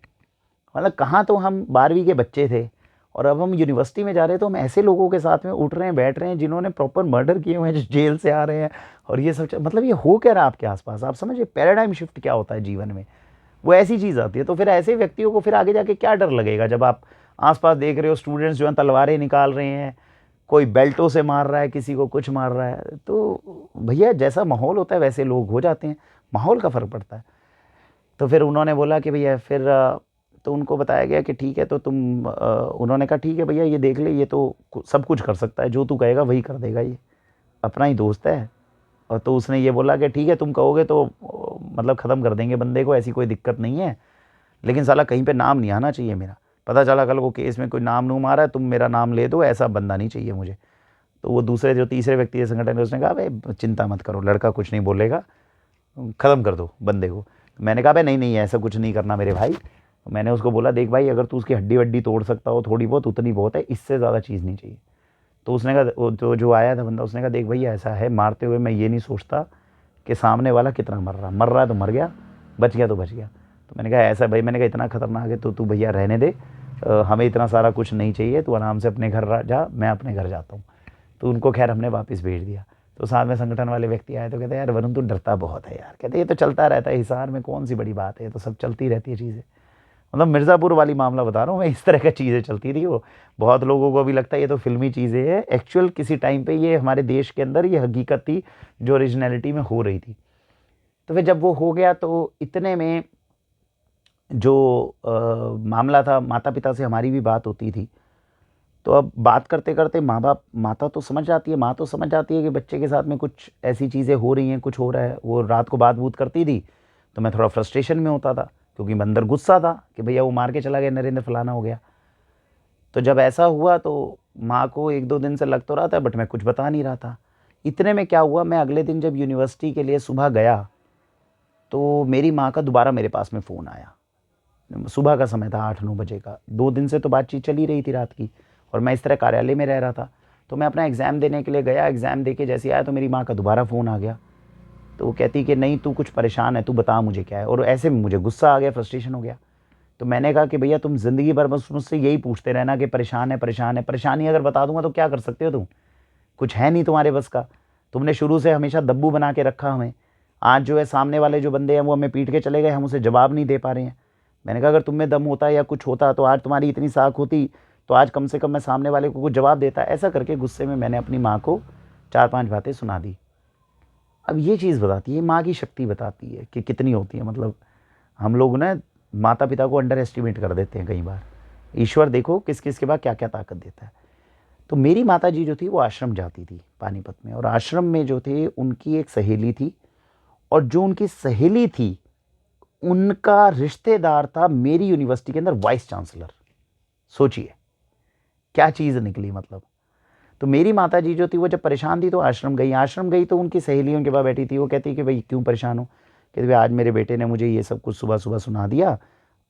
मतलब कहाँ तो हम 12वीं के बच्चे थे, और अब हम यूनिवर्सिटी में जा रहे हैं, तो हम ऐसे लोगों के साथ में उठ रहे हैं, बैठ रहे हैं जिन्होंने प्रॉपर मर्डर किए हुए हैं, जो जेल से आ रहे हैं, और ये सब मतलब ये हो क्या रहा है आपके आसपास। आप समझिए पैराडाइम शिफ्ट क्या होता है जीवन में, वो ऐसी चीज़ आती है। तो फिर ऐसे व्यक्तियों को फिर आगे जाके क्या डर लगेगा, जब आप आसपास देख रहे हो स्टूडेंट्स जो हैं तलवारें निकाल रहे हैं, कोई बेल्टों से मार रहा है, किसी को कुछ मार रहा है। तो भैया जैसा माहौल होता है वैसे लोग हो जाते हैं, माहौल का फ़र्क पड़ता है। तो फिर उन्होंने बोला कि भैया फिर तो उनको बताया गया कि ठीक है, तो तुम उन्होंने कहा ठीक है भैया ये देख ले, ये तो सब कुछ कर सकता है, जो तू कहेगा वही कर देगा, ये अपना ही दोस्त है। और तो उसने ये बोला कि ठीक है तुम कहोगे तो मतलब ख़त्म कर देंगे बंदे को, ऐसी कोई दिक्कत नहीं है, लेकिन साला कहीं पे नाम नहीं आना चाहिए मेरा। पता चला कल को केस में कोई नाम नूम आ रहा है, तुम मेरा नाम ले दो, ऐसा बंदा नहीं चाहिए मुझे। तो वो दूसरे जो तीसरे व्यक्ति संगठन ने, उसने कहा भाई चिंता मत करो, लड़का कुछ नहीं बोलेगा, ख़त्म कर दो बंदे को। मैंने कहा भाई नहीं नहीं ऐसा कुछ नहीं करना मेरे भाई। मैंने उसको बोला देख भाई, अगर तू उसकी हड्डी वड्डी तोड़ सकता हो थोड़ी बहुत, उतनी बहुत है, इससे ज़्यादा चीज़ नहीं चाहिए। तो उसने कहा, जो आया था बंदा, उसने कहा देख भैया ऐसा है, मारते हुए मैं ये नहीं सोचता कि सामने वाला कितना मर रहा है तो मर गया, बच गया तो बच गया। तो मैंने कहा ऐसा भाई, मैंने कहा इतना खतरनाक है तो तू भैया रहने दे, हमें इतना सारा कुछ नहीं चाहिए, तू आराम से अपने घर जा, मैं अपने घर जाता हूँ। तो उनको खैर हमने वापस भेज दिया। तो साथ में संगठन वाले व्यक्ति आए, तो कहते यार वरुण तू डरता बहुत है यार। कहते ये तो चलता रहता है हिसार में, कौन सी बड़ी बात है, ये तो सब चलती रहती है चीज़ें। मतलब मिर्ज़ापुर वाली मामला बता रहा हूँ मैं, इस तरह की चीज़ें चलती थी। वो बहुत लोगों को भी लगता है ये तो फिल्मी चीज़ें हैं, एक्चुअल किसी टाइम पे ये हमारे देश के अंदर ये हकीकत थी जो ओरिजिनलिटी में हो रही थी। तो फिर जब वो हो गया, तो इतने में जो मामला था, माता पिता से हमारी भी बात होती थी। तो अब बात करते करते माँ बाप, माता तो समझ जाती है, माँ तो समझ जाती है कि बच्चे के साथ में कुछ ऐसी चीज़ें हो रही हैं, कुछ हो रहा है। वो रात को बात बूत करती थी, तो मैं थोड़ा फ्रस्ट्रेशन में होता था, क्योंकि मैं अंदर गुस्सा था कि भैया वो मार के चला गया, नरेंद्र फलाना हो गया। तो जब ऐसा हुआ तो माँ को 1-2 दिन से लग तो रहा था, बट मैं कुछ बता नहीं रहा था। इतने में क्या हुआ, मैं अगले दिन जब यूनिवर्सिटी के लिए सुबह गया, तो मेरी माँ का दोबारा मेरे पास में फ़ोन आया। सुबह का समय था, 8-9 बजे का। 2 दिन से तो बातचीत चली रही थी रात की, और मैं इस तरह कार्यालय में रह रहा था। तो मैं अपना एग्ज़ाम देने के लिए गया, एग्ज़ाम दे के जैसे आया तो मेरी माँ का दोबारा फ़ोन आ गया। तो वो कहती कि नहीं तू कुछ परेशान है, तू बता मुझे क्या है। और ऐसे में मुझे गुस्सा आ गया, फ्रस्ट्रेशन हो गया। तो मैंने कहा कि भैया तुम ज़िंदगी भर बस मुझसे यही पूछते रहना कि परेशान है, परेशान है। परेशानी अगर बता दूंगा तो क्या कर सकते हो तुम? कुछ है नहीं तुम्हारे बस का। तुमने शुरू से हमेशा दब्बू बना के रखा हमें। आज जो है सामने वाले जो बंदे हैं वो हमें पीट के चले गए, हम उसे जवाब नहीं दे पा रहे हैं। मैंने कहा अगर तुम में दम होता या कुछ होता तो आज तुम्हारी इतनी साख होती, तो आज कम से कम मैं सामने वाले को कुछ जवाब देता। ऐसा करके गुस्से में मैंने अपनी माँ को 4-5 बातें सुना दी। अब ये चीज़ बताती है, माँ की शक्ति बताती है कि कितनी होती है। मतलब हम लोग ना माता पिता को अंडर एस्टिमेट कर देते हैं कई बार। ईश्वर देखो किस किस के बाद क्या क्या ताकत देता है। तो मेरी माताजी जो थी वो आश्रम जाती थी पानीपत में, और आश्रम में जो थे उनकी एक सहेली थी, और जो उनकी सहेली थी उनका रिश्तेदार था मेरी यूनिवर्सिटी के अंदर वाइस चांसलर। सोचिए क्या चीज़ निकली मतलब। तो मेरी माताजी जो थी वो जब परेशान थी तो आश्रम गई तो उनकी सहेली उनके पास बैठी थी। वो कहती कि भाई क्यों परेशान हो? कहती भाई आज मेरे बेटे ने मुझे ये सब कुछ सुबह सुबह सुना दिया,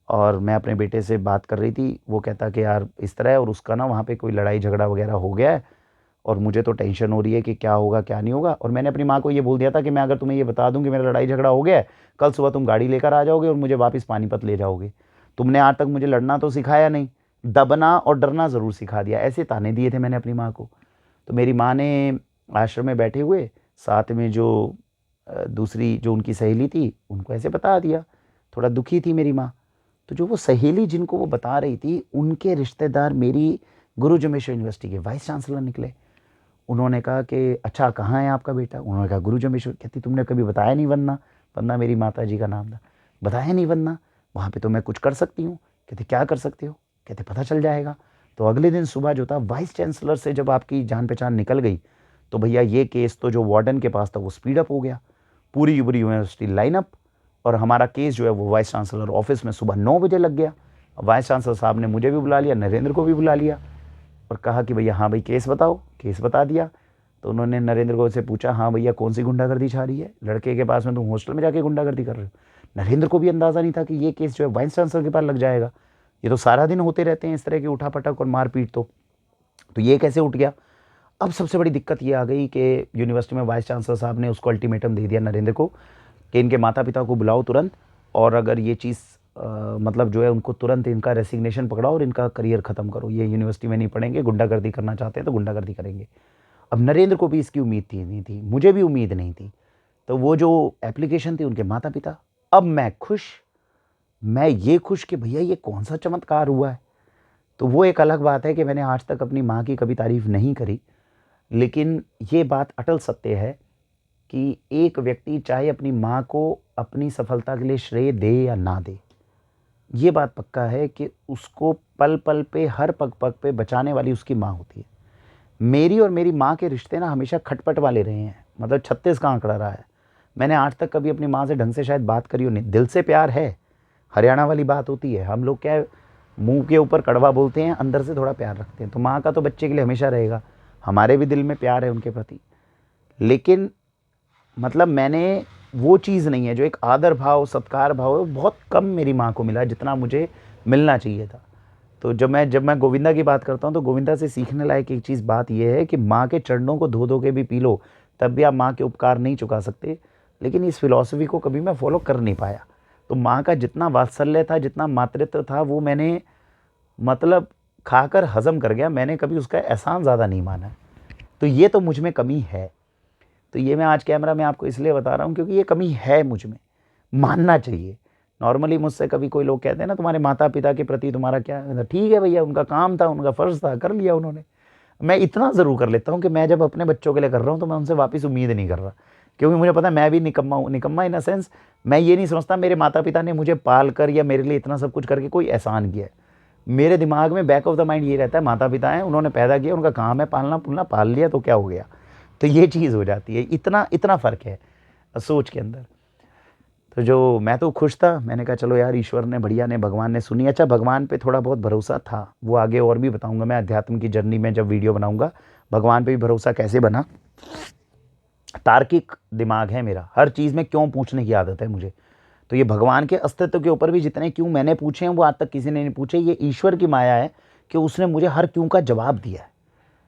और मैं अपने बेटे से बात कर रही थी, वो कहता कि यार इस तरह है, और उसका ना वहाँ पे कोई लड़ाई झगड़ा वगैरह हो गया है, और मुझे तो टेंशन हो रही है कि क्या होगा क्या नहीं होगा। और मैंने अपनी माँ को ये बोल दिया था कि मैं अगर तुम्हें ये बता दूं कि मेरा लड़ाई झगड़ा हो गया है, कल सुबह तुम गाड़ी लेकर आ जाओगे और मुझे वापस पानीपत ले जाओगे। तुमने आज तक मुझे लड़ना तो सिखाया नहीं, दबना और डरना ज़रूर सिखा दिया। ऐसे ताने दिए थे मैंने अपनी माँ को। तो मेरी माँ ने आश्रम में बैठे हुए साथ में जो दूसरी जो उनकी सहेली थी उनको ऐसे बता दिया। थोड़ा दुखी थी मेरी माँ। तो जो वो सहेली जिनको वो बता रही थी उनके रिश्तेदार मेरी गुरु जमेश्वर यूनिवर्सिटी के वाइस चांसलर निकले। उन्होंने कहा कि अच्छा कहाँ है आपका बेटा? उन्होंने कहा गुरु जमेश्वर। कहती तुमने कभी बताया नहीं वन्ना? वन्ना मेरी माता जी का नाम था। बताया नहीं वन्ना? वहाँ पे तो मैं कुछ कर सकती हूँ। कहते क्या कर सकते हो? कहते पता चल जाएगा। तो अगले दिन सुबह जो था वाइस चांसलर से जब आपकी जान पहचान निकल गई तो भैया ये केस तो जो वार्डन के पास था वो स्पीड अप हो गया, पूरी की पूरी यूनिवर्सिटी लाइनअप, और हमारा केस जो है वो वाइस चांसलर ऑफिस में सुबह 9 बजे लग गया। वाइस चांसलर साहब ने मुझे भी बुला लिया, नरेंद्र को भी बुला लिया, और कहा कि भैया हाँ भाई केस बताओ। केस बता दिया। तो उन्होंने नरेंद्र को से पूछा हाँ भैया कौन सी गुंडागर्दी छा रही है लड़के के पास में, तुम हॉस्टल में जाके गुंडागर्दी कर रहे हो? नरेंद्र को भी अंदाज़ा नहीं था कि ये केस जो है वाइस चांसलर के पास लग जाएगा। ये तो सारा दिन होते रहते हैं इस तरह की उठापटक और मारपीट। तो ये कैसे उठ गया? अब सबसे बड़ी दिक्कत ये आ गई कि यूनिवर्सिटी में वाइस चांसलर साहब ने उसको अल्टीमेटम दे दिया नरेंद्र को कि इनके माता पिता को बुलाओ तुरंत, और अगर ये चीज़ मतलब जो है उनको तुरंत इनका रेसिग्नेशन पकड़ाओ और इनका करियर ख़त्म करो। ये यूनिवर्सिटी में नहीं पढ़ेंगे, गुंडागर्दी करना चाहते हैं तो गुंडागर्दी करेंगे। अब नरेंद्र को भी इसकी उम्मीद थी नहीं थी, मुझे भी उम्मीद नहीं थी। तो वो जो एप्लीकेशन थी उनके माता पिता, अब मैं खुश, मैं ये खुश कि भैया ये कौन सा चमत्कार हुआ है। तो वो एक अलग बात है कि मैंने आज तक अपनी माँ की कभी तारीफ़ नहीं करी, लेकिन ये बात अटल सत्य है कि एक व्यक्ति चाहे अपनी माँ को अपनी सफलता के लिए श्रेय दे या ना दे, ये बात पक्का है कि उसको पल पल पे हर पग पग पे बचाने वाली उसकी माँ होती है। मेरी और मेरी माँ के रिश्ते ना हमेशा खटपट वाले रहे हैं, मतलब 36 का आंकड़ा रहा है। मैंने आज तक कभी अपनी माँ से ढंग से शायद बात करी हो नहीं। दिल से प्यार है, हरियाणा वाली बात होती है, हम लोग क्या है मुंह के ऊपर कड़वा बोलते हैं, अंदर से थोड़ा प्यार रखते हैं। तो माँ का तो बच्चे के लिए हमेशा रहेगा, हमारे भी दिल में प्यार है उनके प्रति। लेकिन मतलब मैंने वो चीज़ नहीं है जो एक आदर भाव सत्कार भाव है, बहुत कम मेरी माँ को मिला जितना मुझे मिलना चाहिए था। तो जब मैं गोविंदा की बात करता हूँ तो गोविंदा से सीखने लायक एक चीज़ बात यह है कि माँ के चरणों को धो धो के भी पी लो तब भी आप माँ के उपकार नहीं चुका सकते। लेकिन इस फिलॉसफी को कभी मैं फॉलो कर नहीं पाया। तो माँ का जितना वात्सल्य था, जितना मातृत्व था, वो मैंने मतलब खाकर हजम कर गया। मैंने कभी उसका एहसान ज़्यादा नहीं माना। तो ये तो मुझ में कमी है। तो ये मैं आज कैमरा में आपको इसलिए बता रहा हूँ क्योंकि ये कमी है मुझ में, मानना चाहिए। नॉर्मली मुझसे कभी कोई लोग कहते हैं ना तुम्हारे माता पिता के प्रति तुम्हारा क्या है, ठीक है भैया उनका काम था, उनका फ़र्ज़ था, कर लिया उन्होंने। मैं इतना ज़रूर कर लेता हूँ कि मैं जब अपने बच्चों के लिए कर रहा हूँ तो मैं उनसे वापस उम्मीद नहीं कर रहा, क्योंकि मुझे पता है मैं भी निकम्मा हूँ। निकम्मा इन अ सेंस, मैं ये नहीं समझता मेरे माता पिता ने मुझे पाल कर या मेरे लिए इतना सब कुछ करके कोई एहसान किया है। मेरे दिमाग में बैक ऑफ द माइंड ये रहता है माता पिता हैं, उन्होंने पैदा किया, उनका काम है पालना पुलना, पाल लिया तो क्या हो गया। तो ये चीज़ हो जाती है, इतना इतना फ़र्क है सोच के अंदर। तो जो मैं तो खुश था, मैंने कहा चलो यार ईश्वर ने बढ़िया ने भगवान ने सुनी। अच्छा भगवान पे थोड़ा बहुत भरोसा था, वो आगे और भी बताऊंगा मैं अध्यात्म की जर्नी में जब वीडियो बनाऊंगा। भगवान पे भी भरोसा कैसे बना। तार्किक दिमाग है मेरा, हर चीज़ में क्यों पूछने की आदत है मुझे। तो ये भगवान के अस्तित्व के ऊपर भी जितने क्यों मैंने पूछे हैं वो आज तक किसी ने नहीं पूछे। ये ईश्वर की माया है कि उसने मुझे हर क्यों का जवाब दिया है।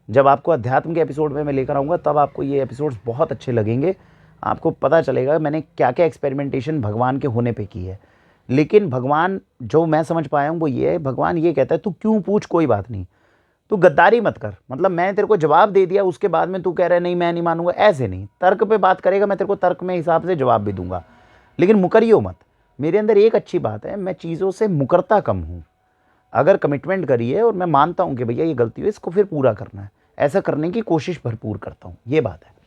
जब आपको अध्यात्म के एपिसोड में मैं लेकर आऊँगा तब आपको ये एपिसोड्स बहुत अच्छे लगेंगे। आपको पता चलेगा मैंने क्या क्या एक्सपेरिमेंटेशन भगवान के होने पे की है। लेकिन भगवान जो मैं समझ पाया हूँ वो ये है, भगवान ये कहता है तू क्यों पूछ, कोई बात नहीं, तू गद्दारी मत कर। मतलब मैंने तेरे को जवाब दे दिया, उसके बाद में तू कह रहा है नहीं मैं नहीं मानूंगा, ऐसे नहीं। तर्क पे बात करेगा, मैं तेरे को तर्क में हिसाब से जवाब भी दूंगा, लेकिन मुकरियो मत। मेरे अंदर एक अच्छी बात है, मैं चीज़ों से मुकरता कम हूँ। अगर कमिटमेंट करी है और मैं मानता हूँ कि भैया ये गलती हुई, इसको फिर पूरा करना है, ऐसा करने की कोशिश भरपूर करता हूँ, ये बात है।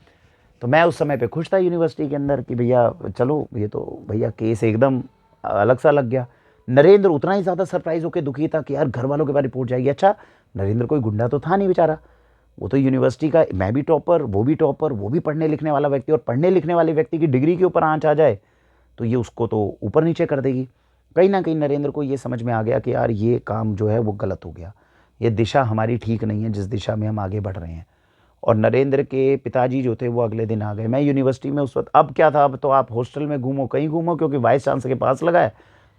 तो मैं उस समय पे खुश था यूनिवर्सिटी के अंदर कि भैया चलो ये तो भैया केस एकदम अलग सा लग गया। नरेंद्र उतना ही ज़्यादा सरप्राइज होकर दुखी था कि यार घर वालों के बाद रिपोर्ट जाएगी। अच्छा नरेंद्र कोई गुंडा तो था नहीं बेचारा, वो तो यूनिवर्सिटी का, मैं भी टॉपर, वो भी टॉपर, वो भी पढ़ने लिखने वाला व्यक्ति, और पढ़ने लिखने वाले व्यक्ति की डिग्री के ऊपर आँच आ जाए तो ये उसको तो ऊपर नीचे कर देगी। कहीं ना कहीं नरेंद्र को ये समझ में आ गया कि यार ये काम जो है वो गलत हो गया, ये दिशा हमारी ठीक नहीं है जिस दिशा में हम आगे बढ़ रहे हैं। और नरेंद्र के पिताजी जो थे वो अगले दिन आ गए। मैं यूनिवर्सिटी में उस वक्त, अब क्या था, अब तो आप हॉस्टल में घूमो कहीं घूमो, क्योंकि वाइस चांसलर के पास लगा है।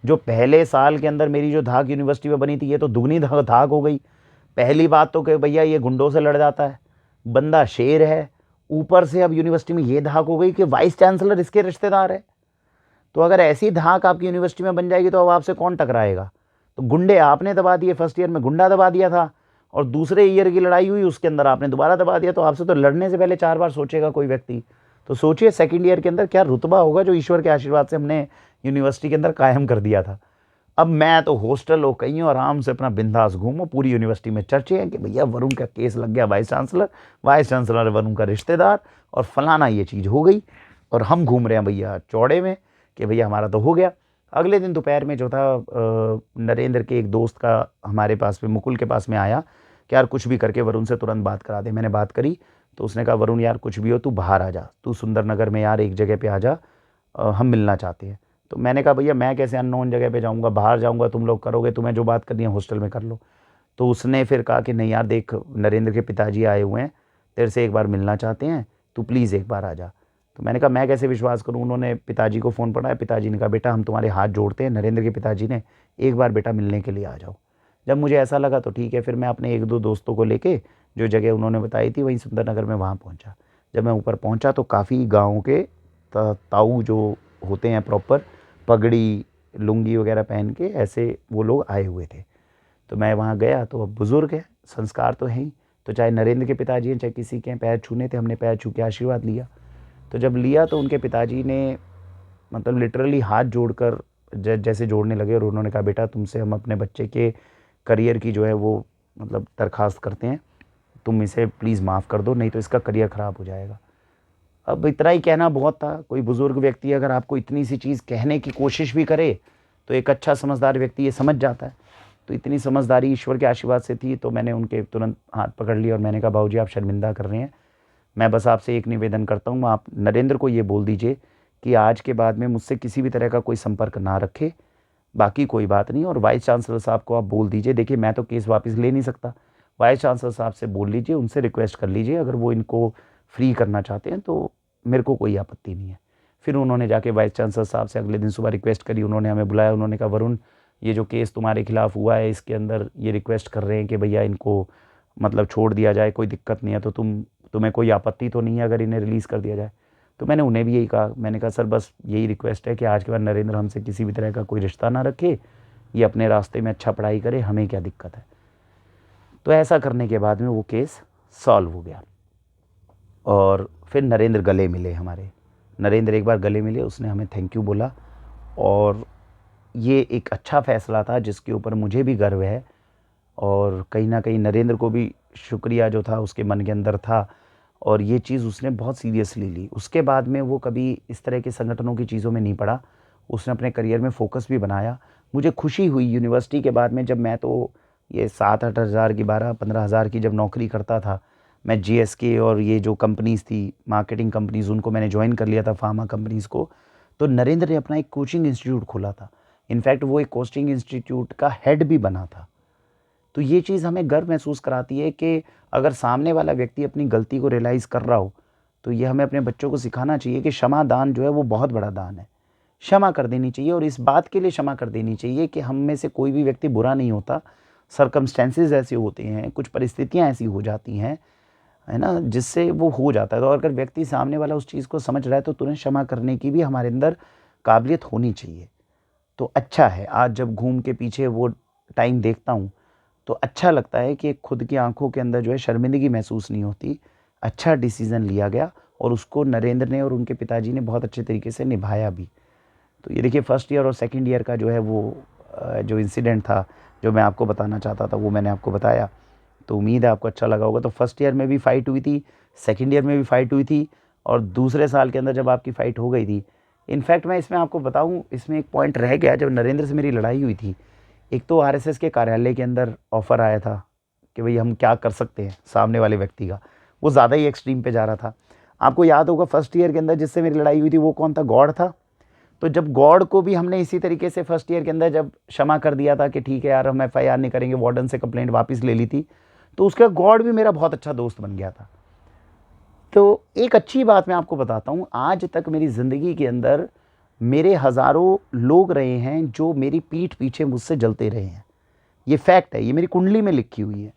जो पहले साल के अंदर मेरी जो धाक यूनिवर्सिटी में बनी थी, ये तो दुगनी धाक हो गई। पहली बात तो कि भैया ये गुंडों से लड़ जाता है, बंदा शेर है, ऊपर से अब यूनिवर्सिटी में ये धाक हो गई कि वाइस चांसलर इसके रिश्तेदार है। तो अगर ऐसी धाक आपकी यूनिवर्सिटी में बन जाएगी तो अब आपसे कौन टकराएगा। तो गुंडे आपने दबा दिए, फर्स्ट ईयर में गुंडा दबा दिया था, और दूसरे ईयर की लड़ाई हुई उसके अंदर आपने दोबारा दबा दिया। तो आपसे तो लड़ने से पहले 4 बार सोचेगा कोई व्यक्ति। तो सोचिए सेकंड ईयर के अंदर क्या रुतबा होगा जो ईश्वर के आशीर्वाद से हमने यूनिवर्सिटी के अंदर कायम कर दिया था। अब मैं तो हॉस्टल हो कहीं और आराम से अपना बिंदास घूमो, पूरी यूनिवर्सिटी में चर्चे हैं कि भैया वरुण का केस लग गया वाइस चांसलर वरुण का रिश्तेदार, और फलाना ये चीज़ हो गई, और हम घूम रहे हैं भैया चौड़े में कि भैया हमारा तो हो गया। अगले दिन दोपहर में जो था नरेंद्र के एक दोस्त का हमारे पास में, मुकुल के पास में आया कि यार कुछ भी करके वरुण से तुरंत बात करा दे। मैंने बात करी तो उसने कहा वरुण यार कुछ भी हो तू बाहर आ जा, तू सुंदर नगर में यार एक जगह पे आ जा, हम मिलना चाहते हैं। तो मैंने कहा भैया मैं कैसे अननोन जगह पे जाऊंगा, बाहर जाऊंगा, तुम लोग करोगे, तुम्हें जो बात करनी है हॉस्टल में कर लो। तो उसने फिर कहा कि नहीं यार देख, नरेंद्र के पिताजी आए हुए हैं, तेरे से एक बार मिलना चाहते हैं, तू प्लीज़ एक बार आ जा। तो मैंने कहा मैं कैसे विश्वास करूं। उन्होंने पिताजी को फ़ोन पढ़ाया, पिताजी ने कहा बेटा हम तुम्हारे हाथ जोड़ते हैं, नरेंद्र के पिताजी ने, एक बार बेटा मिलने के लिए आ जाओ। जब मुझे ऐसा लगा तो ठीक है, फिर मैं अपने 1-2 दोस्तों को लेके जो जगह उन्होंने बताई थी वहीं सुंदर नगर में वहाँ पहुँचा। जब मैं ऊपर पहुँचा तो काफ़ी गाँव के ताऊ जो होते हैं प्रॉपर, पगड़ी लुंगी वगैरह पहन के ऐसे वो लोग आए हुए थे। तो मैं वहाँ गया तो अब बुज़ुर्ग है, संस्कार तो है ही, तो चाहे नरेंद्र के पिताजी हैं चाहे किसी के हैं, पैर छूने थे, हमने पैर छू के आशीर्वाद लिया। तो जब लिया तो उनके पिताजी ने मतलब लिटरली हाथ जोड़कर जैसे जोड़ने लगे, और उन्होंने कहा बेटा तुमसे हम अपने बच्चे के करियर की जो है वो मतलब दरख्वास्त करते हैं, तुम इसे प्लीज़ माफ़ कर दो, नहीं तो इसका करियर ख़राब हो जाएगा। अब इतना ही कहना बहुत था। कोई बुज़ुर्ग व्यक्ति अगर आपको इतनी सी चीज़ कहने की कोशिश भी करे तो एक अच्छा समझदार व्यक्ति ये समझ जाता है। तो इतनी समझदारी ईश्वर के आशीर्वाद से थी, तो मैंने उनके तुरंत हाथ पकड़ लिया और मैंने कहा बाबूजी आप शर्मिंदा कर रहे हैं, मैं बस आपसे एक निवेदन करता हूँ, आप नरेंद्र को ये बोल दीजिए कि आज के बाद में मुझसे किसी भी तरह का कोई संपर्क ना रखे, बाकी कोई बात नहीं। और वाइस चांसलर साहब को आप बोल दीजिए, देखिए मैं तो केस वापस ले नहीं सकता, वाइस चांसलर साहब से बोल लीजिए, उनसे रिक्वेस्ट कर लीजिए, अगर वो इनको फ्री करना चाहते हैं तो मेरे को कोई आपत्ति नहीं है। फिर उन्होंने जाके वाइस चांसलर साहब से अगले दिन सुबह रिक्वेस्ट करी, उन्होंने हमें बुलाया, उन्होंने कहा वरुण ये जो केस तुम्हारे खिलाफ हुआ है इसके अंदर ये रिक्वेस्ट कर रहे हैं कि भैया इनको मतलब छोड़ दिया जाए, कोई दिक्कत नहीं है, तो तुम्हें कोई आपत्ति तो नहीं है अगर इन्हें रिलीज़ कर दिया जाए। तो मैंने उन्हें भी यही कहा, मैंने कहा सर बस यही रिक्वेस्ट है कि आज के बाद नरेंद्र हमसे किसी भी तरह का कोई रिश्ता ना रखे, ये अपने रास्ते में अच्छा पढ़ाई करे, हमें क्या दिक्कत है। तो ऐसा करने के बाद में वो केस सॉल्व हो गया। और फिर नरेंद्र गले मिले हमारे, नरेंद्र एक बार गले मिले, उसने हमें थैंक यू बोला, और ये एक अच्छा फ़ैसला था जिसके ऊपर मुझे भी गर्व है, और कहीं ना कहीं नरेंद्र को भी शुक्रिया जो था उसके मन के अंदर था, और ये चीज़ उसने बहुत सीरियसली ली। उसके बाद में वो कभी इस तरह के संगठनों की चीज़ों में नहीं पड़ा, उसने अपने करियर में फ़ोकस भी बनाया। मुझे खुशी हुई यूनिवर्सिटी के बाद में, जब मैं तो ये 7-8 हज़ार की 12-15 हज़ार की जब नौकरी करता था, मैं जीएसके और ये जो कंपनीज़ थी मार्केटिंग कंपनीज़, उनको मैंने ज्वाइन कर लिया था, फार्मा कंपनीज़ को। तो नरेंद्र ने अपना एक कोचिंग इंस्टीट्यूट खोला था, इनफैक्ट वो एक कोचिंग इंस्टीट्यूट का हेड भी बना था। तो ये चीज़ हमें गर्व महसूस कराती है कि अगर सामने वाला व्यक्ति अपनी गलती को रियलाइज़ कर रहा हो, तो ये हमें अपने बच्चों को सिखाना चाहिए कि क्षमा दान जो है वो बहुत बड़ा दान है। क्षमा कर देनी चाहिए, और इस बात के लिए क्षमा कर देनी चाहिए कि हम में से कोई भी व्यक्ति बुरा नहीं होता, सर्कमस्टेंसेस ऐसे होते हैं, कुछ परिस्थितियाँ ऐसी हो जाती हैं, है ना, जिससे वो हो जाता है। तो अगर व्यक्ति सामने वाला उस चीज़ को समझ रहा है तो तुरंत क्षमा करने की भी हमारे अंदर काबिलियत होनी चाहिए। तो अच्छा है, आज जब घूम के पीछे वो टाइम देखता हूँ तो अच्छा लगता है कि खुद की आंखों के अंदर जो है शर्मिंदगी महसूस नहीं होती। अच्छा डिसीज़न लिया गया, और उसको नरेंद्र ने और उनके पिताजी ने बहुत अच्छे तरीके से निभाया भी। तो ये देखिए फर्स्ट ईयर और सेकंड ईयर का जो है वो जो इंसिडेंट था जो मैं आपको बताना चाहता था वो मैंने आपको बताया। तो उम्मीद है आपको अच्छा लगा होगा। तो फर्स्ट ईयर में भी फ़ाइट हुई थी, सेकंड ईयर में भी फ़ाइट हुई थी, और दूसरे साल के अंदर जब आपकी फ़ाइट हो गई थी, इनफैक्ट मैं इसमें आपको बताऊं, इसमें एक पॉइंट रह गया। जब नरेंद्र से मेरी लड़ाई हुई थी, एक तो आरएसएस के कार्यालय के अंदर ऑफ़र आया था कि भाई हम क्या कर सकते हैं सामने वाले व्यक्ति का, वो ज़्यादा ही एक्सट्रीम पे जा रहा था। आपको याद होगा फर्स्ट ईयर के अंदर जिससे मेरी लड़ाई हुई थी वो कौन था? गॉड था। तो जब गॉड को भी हमने इसी तरीके से फर्स्ट ईयर के अंदर जब क्षमा कर दिया था कि ठीक है यार हम FIR नहीं करेंगे, वार्डन से कंप्लेंट वापस ले ली थी, तो उसका गॉड भी मेरा बहुत अच्छा दोस्त बन गया था। तो एक अच्छी बात मैं आपको बताता हूँ, आज तक मेरी ज़िंदगी के अंदर मेरे हज़ारों लोग रहे हैं जो मेरी पीठ पीछे मुझसे जलते रहे हैं। ये फैक्ट है, ये मेरी कुंडली में लिखी हुई है।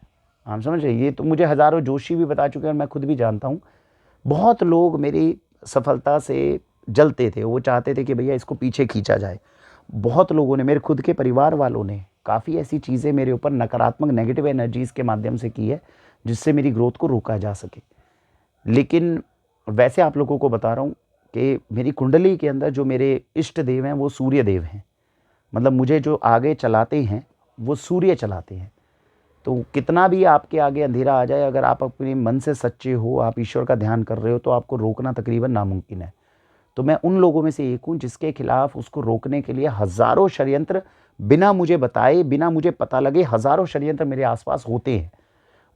आप समझ रहे हैं? ये तो मुझे हज़ारों जोशी भी बता चुके हैं और मैं खुद भी जानता हूँ। बहुत लोग मेरी सफलता से जलते थे, वो चाहते थे कि भैया इसको पीछे खींचा जाए। बहुत लोगों ने, मेरे खुद के परिवार वालों ने काफ़ी ऐसी चीज़ें मेरे ऊपर नकारात्मक नेगेटिव एनर्जीज़ के माध्यम से की है जिससे मेरी ग्रोथ को रोका जा सके। लेकिन वैसे आप लोगों को बता रहा हूँ कि मेरी कुंडली के अंदर जो मेरे इष्ट देव हैं वो सूर्य देव हैं। मतलब मुझे जो आगे चलाते हैं वो सूर्य चलाते हैं। तो कितना भी आपके आगे अंधेरा आ जाए, अगर आप अपने मन से सच्चे हो, आप ईश्वर का ध्यान कर रहे हो, तो आपको रोकना तकरीबन नामुमकिन है। तो मैं उन लोगों में से एक हूँ जिसके खिलाफ उसको रोकने के लिए हज़ारों षड्यंत्र बिना मुझे बताए, बिना मुझे पता लगे, हज़ारों षड्यंत्र मेरे आसपास होते हैं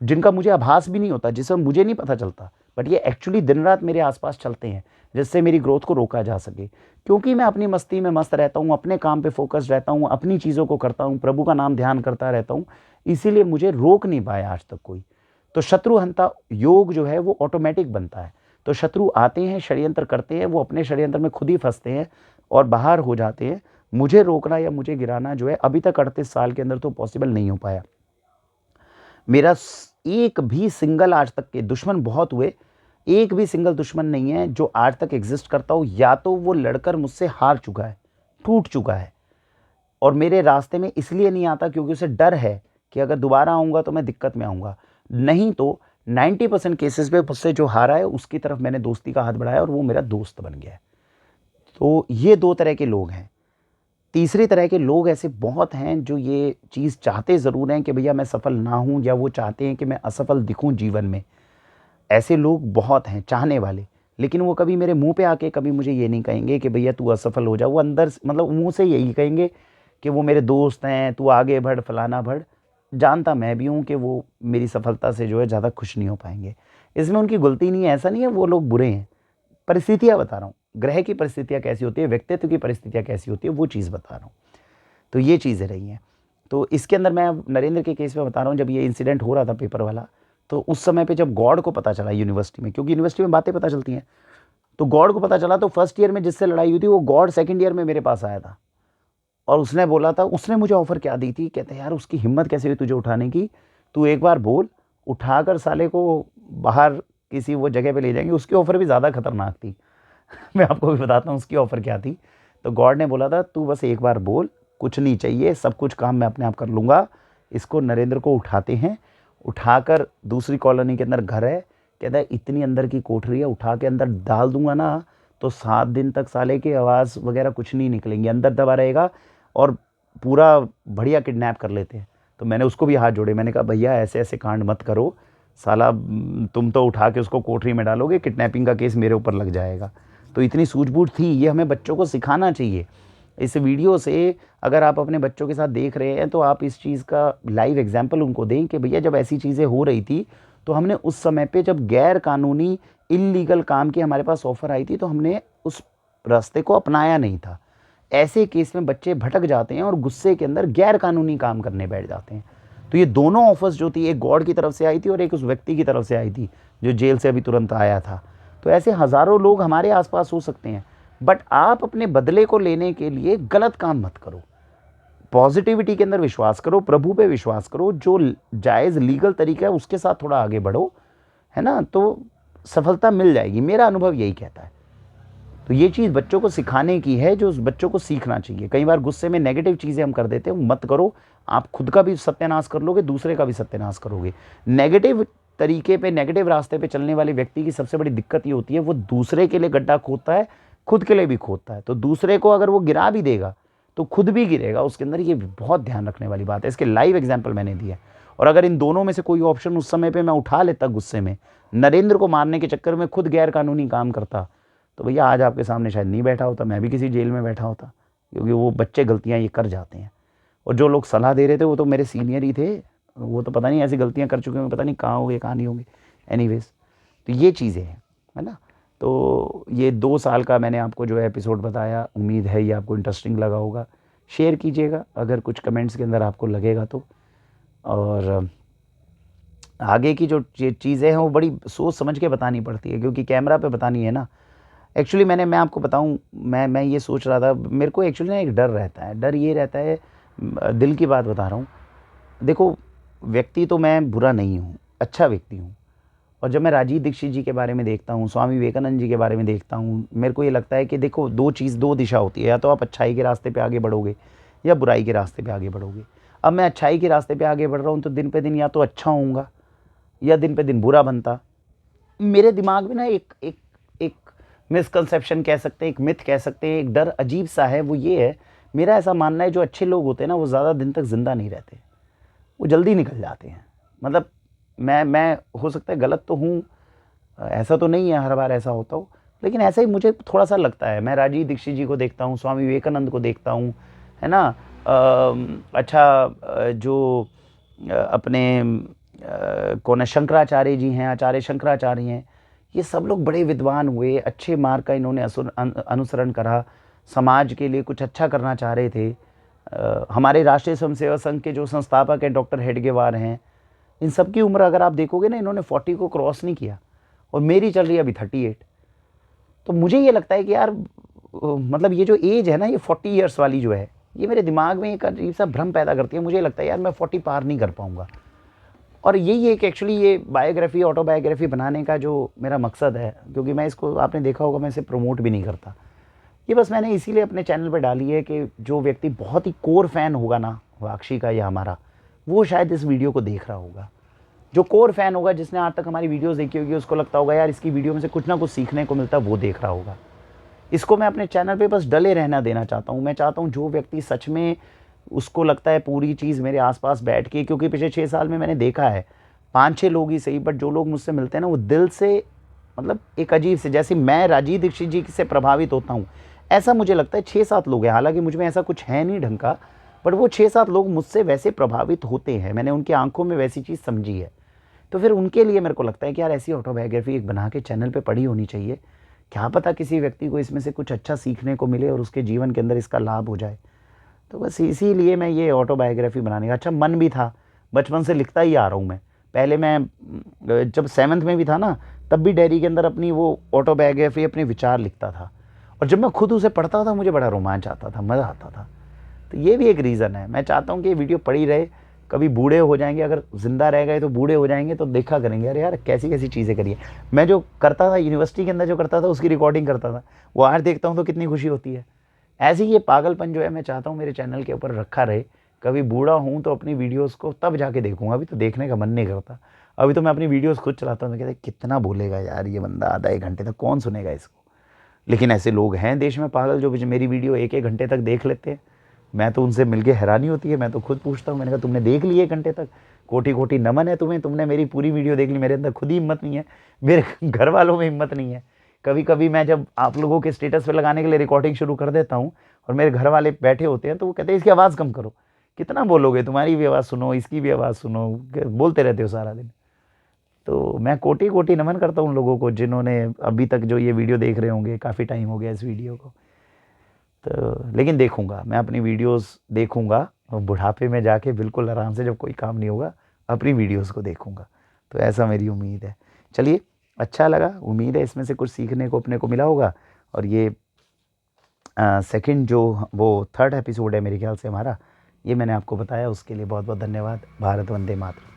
जिनका मुझे आभास भी नहीं होता, जिससे मुझे नहीं पता चलता, बट ये एक्चुअली दिन रात मेरे आसपास चलते हैं जिससे मेरी ग्रोथ को रोका जा सके। क्योंकि मैं अपनी मस्ती में मस्त रहता हूँ, अपने काम पे फोकस रहता हूँ, अपनी चीज़ों को करता हूँ, प्रभु का नाम ध्यान करता रहता हूँ, इसीलिए मुझे रोक नहीं पाया आज तक कोई। तो शत्रुहंता योग जो है वो ऑटोमेटिक बनता है। तो शत्रु आते हैं, षड्यंत्र करते हैं, वो अपने षड्यंत्र में खुद ही फंसते हैं और बाहर हो जाते हैं। मुझे रोकना या मुझे गिराना जो है अभी तक 38 साल के अंदर तो पॉसिबल नहीं हो पाया। मेरा एक भी सिंगल, आज तक के दुश्मन बहुत हुए, एक भी सिंगल दुश्मन नहीं है जो आज तक एग्जिस्ट करता हो। या तो वो लड़कर मुझसे हार चुका है, टूट चुका है और मेरे रास्ते में इसलिए नहीं आता क्योंकि उसे डर है कि अगर दोबारा आऊँगा तो मैं दिक्कत में आऊँगा। नहीं तो 90% केसेस में मुझसे जो हारा है उसकी तरफ मैंने दोस्ती का हाथ बढ़ाया और वो मेरा दोस्त बन गया है। तो ये 2 तरह के लोग हैं। तीसरी तरह के लोग ऐसे बहुत हैं जो ये चीज़ चाहते ज़रूर हैं कि भैया मैं सफल ना हूँ, या वो चाहते हैं कि मैं असफल दिखूँ जीवन में। ऐसे लोग बहुत हैं चाहने वाले, लेकिन वो कभी मेरे मुँह पे आके कभी मुझे ये नहीं कहेंगे कि भैया तू असफल हो जा। वो अंदर मतलब मुँह से यही कहेंगे कि वो मेरे दोस्त हैं, तू आगे बढ़, फलाना बढ़। जानता मैं भी हूँ कि वो मेरी सफलता से जो है ज़्यादा खुश नहीं हो पाएँगे। इसमें उनकी गलती नहीं है, ऐसा नहीं है वो लोग बुरे हैं। परिस्थितियाँ बता रहा हूँ, ग्रह की परिस्थितियाँ कैसी होती है, व्यक्तित्व की परिस्थितियाँ कैसी होती है, वो चीज़ बता रहा हूँ। तो ये चीज़ें रही हैं। तो इसके अंदर मैं नरेंद्र के केस में बता रहा हूँ, जब ये इंसिडेंट हो रहा था पेपर वाला, तो उस समय पे जब गॉड को पता चला यूनिवर्सिटी में, क्योंकि यूनिवर्सिटी में बातें पता चलती हैं, तो गॉड को पता चला, तो फर्स्ट ईयर में जिससे लड़ाई हुई थी वो गॉड सेकंड ईयर में मेरे पास आया था और उसने बोला था, उसने मुझे ऑफ़र क्या दी थी, कहते यार उसकी हिम्मत कैसे हुई तुझे उठाने की, तू एक बार बोल, उठाकर साले को बाहर किसी वो जगह पे ले जाएंगे। उसकी ऑफ़र भी ज़्यादा खतरनाक थी। मैं आपको भी बताता हूँ उसकी ऑफ़र क्या थी। तो गॉड ने बोला था तू बस एक बार बोल, कुछ नहीं चाहिए, सब कुछ काम मैं अपने आप कर लूँगा। इसको नरेंद्र को उठाते हैं, उठाकर दूसरी कॉलोनी के अंदर घर है, कहता है इतनी अंदर की कोठरी है, उठा के अंदर डाल दूंगा ना तो 7 दिन तक साले की आवाज़ वगैरह कुछ नहीं निकलेंगी, अंदर दबा रहेगा और पूरा बढ़िया किडनैप कर लेते हैं। तो मैंने उसको भी हाथ जोड़े, मैंने कहा भैया ऐसे ऐसे कांड मत करो, साला तुम तो उठा के उसको कोठरी में डालोगे, किडनैपिंग का केस मेरे ऊपर लग जाएगा। तो इतनी सूझबूझ थी, ये हमें बच्चों को सिखाना चाहिए। इस वीडियो से अगर आप अपने बच्चों के साथ देख रहे हैं तो आप इस चीज़ का लाइव एग्जाम्पल उनको दें कि भैया जब ऐसी चीज़ें हो रही थी तो हमने उस समय पे, जब गैर कानूनी इल्लीगल काम की हमारे पास ऑफ़र आई थी, तो हमने उस रास्ते को अपनाया नहीं था। ऐसे केस में बच्चे भटक जाते हैं और गुस्से के अंदर गैर कानूनी काम करने बैठ जाते हैं। तो ये दोनों ऑफर्स जो थी, एक गॉड की तरफ से आई थी और एक उस व्यक्ति की तरफ से आई थी जो जेल से अभी तुरंत आया था। तो ऐसे हज़ारों लोग हमारे आसपास हो सकते हैं, बट आप अपने बदले को लेने के लिए गलत काम मत करो। पॉजिटिविटी के अंदर विश्वास करो, प्रभु पे विश्वास करो, जो जायज़ लीगल तरीका है उसके साथ थोड़ा आगे बढ़ो, है ना, तो सफलता मिल जाएगी। मेरा अनुभव यही कहता है। तो ये चीज़ बच्चों को सिखाने की है, जो बच्चों को सीखना चाहिए। कई बार गुस्से में नेगेटिव चीज़ें हम कर देते हैं, मत करो। आप खुद का भी सत्यानाश कर लोगे, दूसरे का भी सत्यानाश करोगे। नेगेटिव तरीके पे, नेगेटिव रास्ते पे चलने वाले व्यक्ति की सबसे बड़ी दिक्कत ये होती है, वो दूसरे के लिए गड्ढा खोदता है, खुद के लिए भी खोदता है। तो दूसरे को अगर वो गिरा भी देगा तो खुद भी गिरेगा उसके अंदर। ये बहुत ध्यान रखने वाली बात है। इसके लाइव एग्जाम्पल मैंने दिया। और अगर इन दोनों में से कोई ऑप्शन उस समय पर मैं उठा लेता गुस्से में, नरेंद्र को मारने के चक्कर में खुद गैर कानूनी काम करता, तो भैया आज आपके सामने शायद नहीं बैठा होता, मैं भी किसी जेल में बैठा होता। क्योंकि वो बच्चे गलतियां ये कर जाते हैं। और जो लोग सलाह दे रहे थे वो तो मेरे सीनियर ही थे, वो तो पता नहीं ऐसी गलतियाँ कर चुके होंगे, पता नहीं कहाँ होंगे कहाँ नहीं होंगे। एनीवेज, तो ये चीज़ें हैं, है ना। तो ये 2 साल का मैंने आपको जो है एपिसोड बताया, उम्मीद है ये आपको इंटरेस्टिंग लगा होगा। शेयर कीजिएगा अगर कुछ कमेंट्स के अंदर आपको लगेगा तो। और आगे की जो चीज़ें हैं वो बड़ी सोच समझ के बतानी पड़ती है, क्योंकि कैमरा पे बतानी है ना। एक्चुअली मैं आपको बताऊं, मैं ये सोच रहा था, मेरे को एक्चुअली ना एक डर रहता है। डर ये रहता है, दिल की बात बता रहा हूँ। देखो, व्यक्ति तो मैं बुरा नहीं हूँ, अच्छा व्यक्ति हूँ। और जब मैं राजीव दीक्षित जी के बारे में देखता हूँ, स्वामी विवेकानंद जी के बारे में देखता हूँ, मेरे को ये लगता है कि देखो, दो दिशा होती है, या तो आप अच्छाई के रास्ते पे आगे बढ़ोगे या बुराई के रास्ते पे आगे बढ़ोगे। अब मैं अच्छाई के रास्ते पे आगे बढ़ रहा हूँ तो दिन पे दिन या तो अच्छा होऊंगा या दिन पे दिन बुरा बनता। मेरे दिमाग में ना एक एक एक मिसकंसेप्शन कह सकते हैं, एक मिथ कह सकते हैं, एक डर अजीब सा है। वो ये है, मेरा ऐसा मानना है, जो अच्छे लोग होते हैं ना वो ज़्यादा दिन तक ज़िंदा नहीं रहते, वो जल्दी निकल जाते हैं। मतलब मैं हो सकता है गलत तो हूँ, ऐसा तो नहीं है हर बार ऐसा होता हो, लेकिन ऐसा ही मुझे थोड़ा सा लगता है। मैं राजीव दीक्षित जी को देखता हूँ, स्वामी विवेकानंद को देखता हूँ, है ना। जो अपने कौन है, शंकराचार्य जी हैं, आचार्य शंकराचार्य हैं, ये सब लोग बड़े विद्वान हुए, अच्छे मार्ग का इन्होंने अनुसरण करा, समाज के लिए कुछ अच्छा करना चाह रहे थे। हमारे राष्ट्रीय स्वयंसेवक संघ के जो संस्थापक हैं डॉक्टर हेडगेवार हैं, इन सब की उम्र अगर आप देखोगे ना, इन्होंने 40 को क्रॉस नहीं किया, और मेरी चल रही है अभी 38। तो मुझे ये लगता है कि यार, मतलब ये जो एज है ना, ये 40 ईयर्स वाली जो है, ये मेरे दिमाग में एक अजीब सा भ्रम पैदा करती है। मुझे लगता है यार मैं 40 पार नहीं कर पाऊंगा। और यही एक एक्चुअली ये बायोग्राफी, ऑटोबायोग्राफी बनाने का जो मेरा मकसद है, क्योंकि मैं इसको, आपने देखा होगा, मैं इसे प्रमोट भी नहीं करता। ये बस मैंने इसीलिए अपने चैनल पर डाली है कि जो व्यक्ति बहुत ही कोर फैन होगा ना वाक्षी का या हमारा, वो शायद इस वीडियो को देख रहा होगा। जो कोर फैन होगा, जिसने आज तक हमारी वीडियोस देखी होगी, उसको लगता होगा यार इसकी वीडियो में से कुछ ना कुछ सीखने को मिलता है, वो देख रहा होगा। इसको मैं अपने चैनल पे बस डले रहना देना चाहता हूँ। मैं चाहता हूँ जो व्यक्ति सच में उसको लगता है पूरी चीज़ मेरे आसपास बैठ के, क्योंकि पिछले 6 साल में मैंने देखा है 5-6 लोग ही सही, बट जो लोग मुझसे मिलते हैं ना, वो दिल से, मतलब एक अजीब से, जैसे मैं राजीव दीक्षित जी से प्रभावित होता हूँ, ऐसा मुझे लगता है 6-7 लोग हैं। हालांकि मुझ में ऐसा कुछ है नहीं ढंग का, बट वो 6-7 लोग मुझसे वैसे प्रभावित होते हैं। मैंने उनकी आंखों में वैसी चीज़ समझी है। तो फिर उनके लिए मेरे को लगता है कि यार ऐसी ऑटोबायोग्राफी एक बना के चैनल पे पड़ी होनी चाहिए। क्या पता किसी व्यक्ति को इसमें से कुछ अच्छा सीखने को मिले और उसके जीवन के अंदर इसका लाभ हो जाए। तो बस इसीलिए मैं ये ऑटोबायोग्राफी बनाने का अच्छा मन भी था, बचपन से लिखता ही आ रहा हूँ मैं। पहले मैं जब 7th में भी था ना, तब भी डायरी के अंदर अपनी वो ऑटोबायोग्राफी, अपने विचार लिखता था, और जब मैं खुद उसे पढ़ता था मुझे बड़ा रोमांच आता था, मज़ा आता था। तो ये भी एक रीज़न है। मैं चाहता हूँ कि ये वीडियो पड़ी रहे। कभी बूढ़े हो जाएंगे, अगर ज़िंदा रह गए तो बूढ़े हो जाएंगे तो देखा करेंगे, अरे यार कैसी कैसी चीज़ें करिए। मैं जो करता था यूनिवर्सिटी के अंदर, जो करता था उसकी रिकॉर्डिंग करता था, वो आज देखता हूँ तो कितनी खुशी होती है। ऐसे ही ये पागलपन जो है, मैं चाहता हूँ मेरे चैनल के ऊपर रखा रहे। कभी बूढ़ा हूँ तो अपनी वीडियोज़ को तब जाके देखूँगा, अभी तो देखने का मन नहीं करता। अभी तो मैं अपनी वीडियोज़ खुद चलाता हूँ तो कहते कितना बोलेगा यार ये बंदा, आधा 1 घंटे तक कौन सुनेगा इसको। लेकिन ऐसे लोग हैं देश में पागल, जो मेरी वीडियो 1-1 घंटे तक देख लेते हैं। मैं तो उनसे मिलके हैरानी होती है। मैं तो खुद पूछता हूँ, मैंने कहा तुमने देख ली 1 घंटे तक, कोटि कोटि नमन है तुम्हें, तुमने मेरी पूरी वीडियो देख ली। मेरे अंदर खुद ही हिम्मत नहीं है, मेरे घर वालों में हिम्मत नहीं है। कभी कभी मैं जब आप लोगों के स्टेटस पे लगाने के लिए रिकॉर्डिंग शुरू कर देता हूँ और मेरे घर वाले बैठे होते हैं, तो वो कहते हैं इसकी आवाज़ कम करो, कितना बोलोगे, तुम्हारी भी आवाज़ सुनो, इसकी भी आवाज़ सुनो, बोलते रहते हो सारा दिन। तो मैं कोटि कोटि नमन करता हूँ उन लोगों को जिन्होंने अभी तक जो ये वीडियो देख रहे होंगे। काफ़ी टाइम हो गया इस वीडियो को। तो लेकिन देखूंगा, मैं अपनी वीडियोस देखूंगा, और बुढ़ापे में जाके बिल्कुल आराम से, जब कोई काम नहीं होगा, अपनी वीडियोस को देखूंगा। तो ऐसा मेरी उम्मीद है। चलिए, अच्छा लगा, उम्मीद है इसमें से कुछ सीखने को अपने को मिला होगा। और ये सेकंड जो वो 3rd एपिसोड है मेरे ख्याल से हमारा, ये मैंने आपको बताया, उसके लिए बहुत बहुत धन्यवाद। भारत वंदे मातरम।